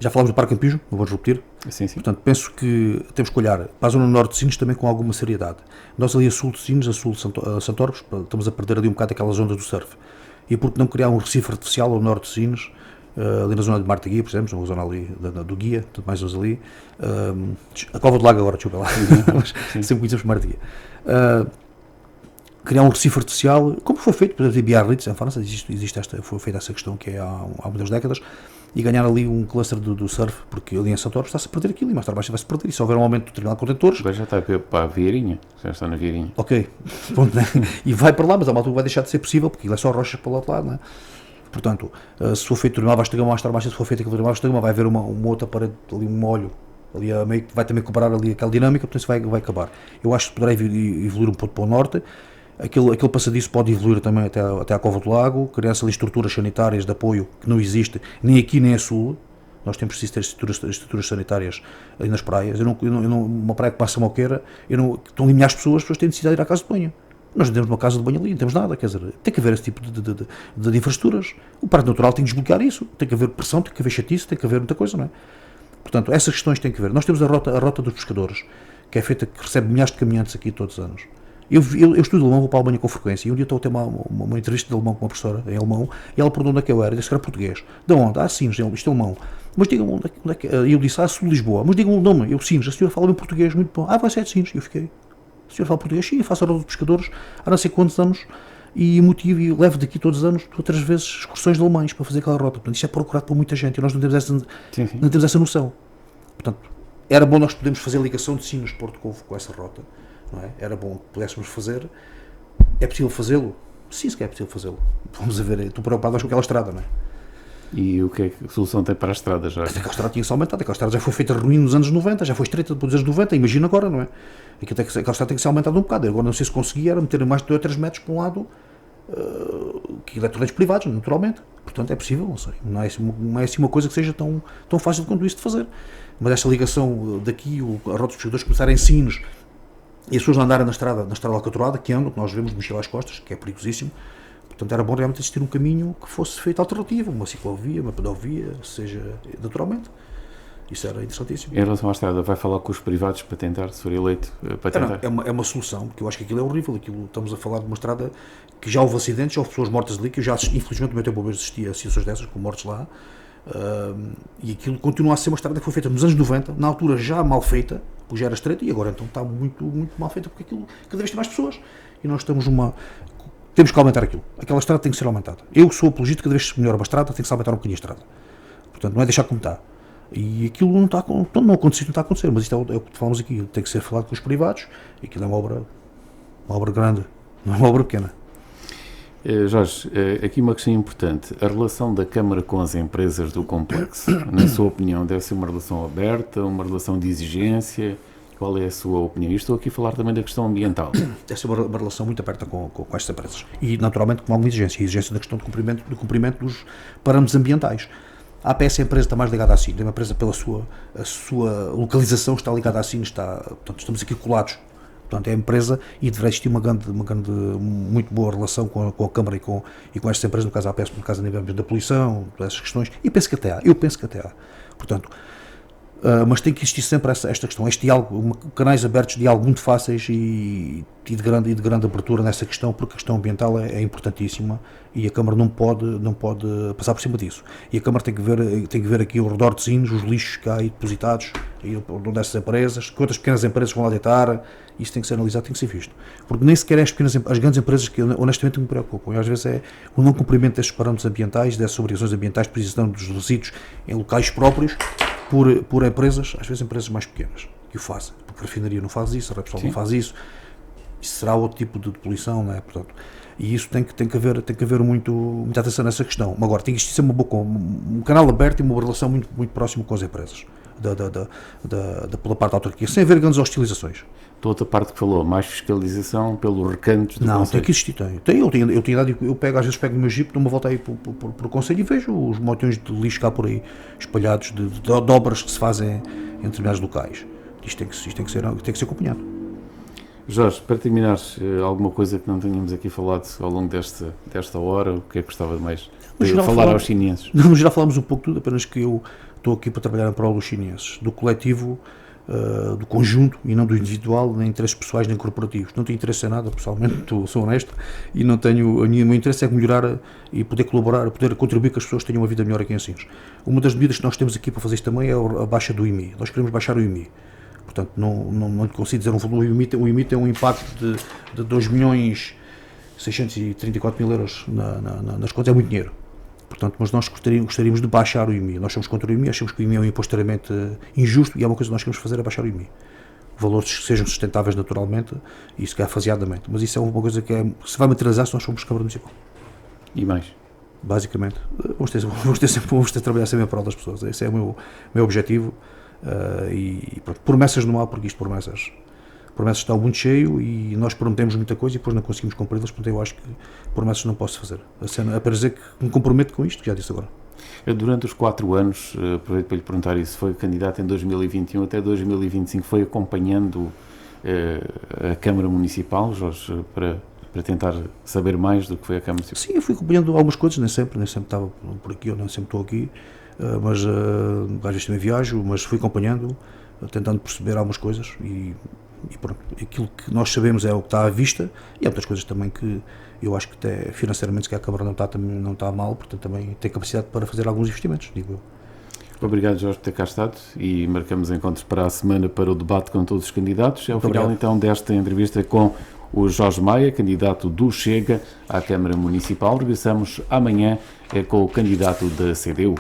Já falámos do Parque Campijo, não vou repetir. Sim, sim. Portanto, penso que temos que olhar para a zona norte de Sines também com alguma seriedade. Nós ali a sul de Sines, a sul de Santorves, estamos a perder ali um bocado aquelas ondas do surf. E por que não criar um recife artificial ao norte de Sines, ali na zona de Marta Guia, por exemplo, na zona ali do Guia, tudo mais uns ali. A Cova do Lago agora, desculpa lá, sempre conhecemos Marta Guia. Criar um recife artificial, como foi feito, por exemplo, em Biarritz, em França, foi feita essa questão que é há muitas décadas, e ganhar ali um cluster do surf, porque ali em Santorves está-se a perder aquilo e mais tarde vai-se perder, e se houver um aumento do terminal de contentores... Agora já está para a Vieirinha, já está na Vieirinha. Ok, pronto, né? E vai para lá, mas há uma altura vai deixar de ser possível, porque aquilo é só rochas para o outro lado, não é? Portanto, se for feito o terminal Vasta Gama, mais tarde se for feito aquele terminal Vasta Gama, vai haver uma outra parede, ali um molho, ali a meio que vai também cobrar ali aquela dinâmica, portanto isso vai acabar. Eu acho que poderá evoluir um pouco para o norte. Aquele passadiço pode evoluir também até à Cova do Lago, criar-se ali estruturas sanitárias de apoio que não existe nem aqui nem a sul. Nós temos preciso ter estruturas sanitárias ali nas praias. Uma praia que passa a Moqueira, estão ali milhares de pessoas têm necessidade de ir à casa de banho. Nós não temos uma casa de banho ali, não temos nada, quer dizer, tem que haver esse tipo de infraestruturas. O Parque Natural tem que desbloquear isso, tem que haver pressão, tem que haver chatice, tem que haver muita coisa, não é? Portanto, essas questões têm que haver. Nós temos a rota dos pescadores, que é feita, que recebe milhares de caminhantes aqui todos os anos. Eu estudo alemão, vou para a Alemanha com frequência, e um dia estou a ter uma entrevista de alemão com uma professora em alemão, e ela perguntou onde é que eu era, disse que era português. De onde? Sines, isto é alemão. Mas digam-me onde é que... E eu disse, sul de Lisboa. Mas digam-me o nome, Sines. A senhora fala bem português, muito bom. Vai ser de Sines. E eu fiquei, a senhora fala português? Sim, eu faço a roda dos pescadores há não sei quantos anos, e motivo, e levo daqui todos os anos, outras vezes, excursões de alemães para fazer aquela rota. Portanto, isto é procurado por muita gente, e nós não temos essa noção. Portanto, era bom nós podermos fazer a ligação de Sines de Porto Covo com essa rota. Não é? Era bom que pudéssemos fazer. É possível fazê-lo? Sim, se é possível fazê-lo. Vamos a ver, estou preocupado com aquela estrada, não é? E o que é que a solução tem para a estrada já? Aquela estrada tinha-se aumentado, aquela estrada já foi feita ruim nos anos 90, já foi estreita depois dos anos 90, imagina agora, não é? Aquela estrada tem que ser aumentada um bocado. Agora não sei se conseguia, era meter mais de 2 ou 3 metros para um lado, que eletroleitos privados, naturalmente. Portanto, é possível, não sei. Não é assim uma coisa que seja tão fácil quanto isso de fazer. Mas esta ligação daqui, a rota dos pescadores começarem em Sines, e as pessoas não andarem na estrada alcatroada, que andam, que nós vemos de mochila às costas, que é perigosíssimo, Portanto, era bom realmente existir um caminho que fosse feito alternativo, uma ciclovia, uma pedovia, seja naturalmente. Isso era interessantíssimo. Em relação à estrada, vai falar com os privados para tentar, se for eleito, para tentar? É uma solução, porque eu acho que aquilo é horrível. Estamos a falar de uma estrada que já houve acidentes, já houve pessoas mortas ali, que eu já, infelizmente, no meu tempo assistia a situações dessas, com mortes lá. E aquilo continua a ser uma estrada que foi feita nos anos 90, na altura já mal feita, porque já era estreita, e agora então está muito, muito mal feita, porque aquilo cada vez tem mais pessoas. E nós temos que aumentar aquilo. Aquela estrada tem que ser aumentada. Eu sou apologista, cada vez que se melhora uma estrada, tem que se aumentar um bocadinho a estrada. Portanto, não é deixar como está. E aquilo não está não está a acontecer, mas isto é o que falamos aqui, tem que ser falado com os privados. Aquilo é uma obra grande, não é uma obra pequena. Jorge, aqui uma questão importante, a relação da Câmara com as empresas do complexo, na sua opinião, deve ser uma relação aberta, uma relação de exigência? Qual é a sua opinião? E estou aqui a falar também da questão ambiental. Deve ser uma relação muito aberta com estas empresas. E, naturalmente, com alguma exigência da questão do cumprimento dos parâmetros ambientais. A APS é a empresa que está mais ligada à Sines, é uma empresa pela sua localização está ligada à Sines, portanto, estamos aqui colados. Portanto, é a empresa e deverá existir uma grande, muito boa relação com a Câmara e com estas empresas, no caso a APS, no caso a nível da poluição, dessas questões, e penso que até há. Portanto, mas tem que existir sempre esta questão, este diálogo, canais abertos de diálogo muito fáceis e de grande abertura nessa questão, porque a questão ambiental é importantíssima e a Câmara não pode passar por cima disso. E a Câmara tem que ver aqui ao redor de Sines, os lixos que há aí depositados, dessas empresas, que outras pequenas empresas vão lá deitar, isso tem que ser analisado, tem que ser visto. Porque nem sequer as grandes empresas que honestamente me preocupam, e às vezes é o não cumprimento destes parâmetros ambientais, dessas obrigações ambientais, precisão dos resíduos em locais próprios, por empresas, às vezes empresas mais pequenas, que o fazem, porque a refinaria não faz isso, a Repsol não faz isso será outro tipo de poluição, não é? Portanto, e isso tem que haver muita atenção nessa questão. Mas agora tem que existir um canal aberto e uma relação muito, muito próxima com as empresas, pela parte da autarquia, sem haver grandes hostilizações. Da outra parte que falou, mais fiscalização pelos recantos do Não, Conselho. tem que existir, às vezes pego no meu jeep, dou uma volta aí por Conselho e vejo os motões de lixo cá por aí, espalhados, de obras que se fazem em determinados locais. Isto tem que ser acompanhado. Jorge, para terminar, alguma coisa que não tenhamos aqui falado ao longo desta hora, o que é que gostava de mais de falar aos chineses? Não, já falámos um pouco de tudo, apenas que eu estou aqui para trabalhar em prol dos chineses, do coletivo, do conjunto e não do individual, nem interesses pessoais nem corporativos. Não tenho interesse em nada, pessoalmente, sou honesto, e não tenho, o meu interesse é melhorar e poder colaborar, poder contribuir que as pessoas tenham uma vida melhor aqui em Sines. Uma das medidas que nós temos aqui para fazer isto também é a baixa do IMI. Nós queremos baixar o IMI. Portanto, não consigo dizer um valor. O IMI tem um impacto de 2.634.000 euros nas contas, é muito dinheiro. Portanto, mas nós gostaríamos de baixar o IMI. Nós somos contra o IMI, achamos que o IMI é um imposto extremamente injusto e é uma coisa que nós queremos fazer, é baixar o IMI. Valores que sejam sustentáveis naturalmente e se calhar faseadamente. Mas isso é uma coisa que se vai materializar se nós formos Câmara Municipal. E mais? Basicamente, vamos ter de trabalhar sempre em prol das pessoas. Esse é o meu objetivo. E pronto, promessas não há, porque isto promessas está muito cheio e nós prometemos muita coisa e depois não conseguimos cumpri-las, portanto eu acho que promessas não posso fazer. É para dizer que me comprometo com isto, que já disse agora. Durante os 4 anos, aproveito para lhe perguntar isso, foi candidato em 2021 até 2025, foi acompanhando a Câmara Municipal, Jorge, para tentar saber mais do que foi a Câmara Municipal? Sim, eu fui acompanhando algumas coisas, nem sempre estava por aqui, eu nem sempre estou aqui. Mas às vezes também viajo, mas fui acompanhando, tentando perceber algumas coisas e pronto, aquilo que nós sabemos é o que está à vista e há muitas coisas também que eu acho que até financeiramente que a Câmara não está mal, portanto também tem capacidade para fazer alguns investimentos, digo eu. Obrigado, Jorge, por ter cá estado e marcamos encontros para a semana para o debate com todos os candidatos. É o final então desta entrevista com o Jorge Maia, candidato do Chega à Câmara Municipal. Regressamos amanhã com o candidato da CDU.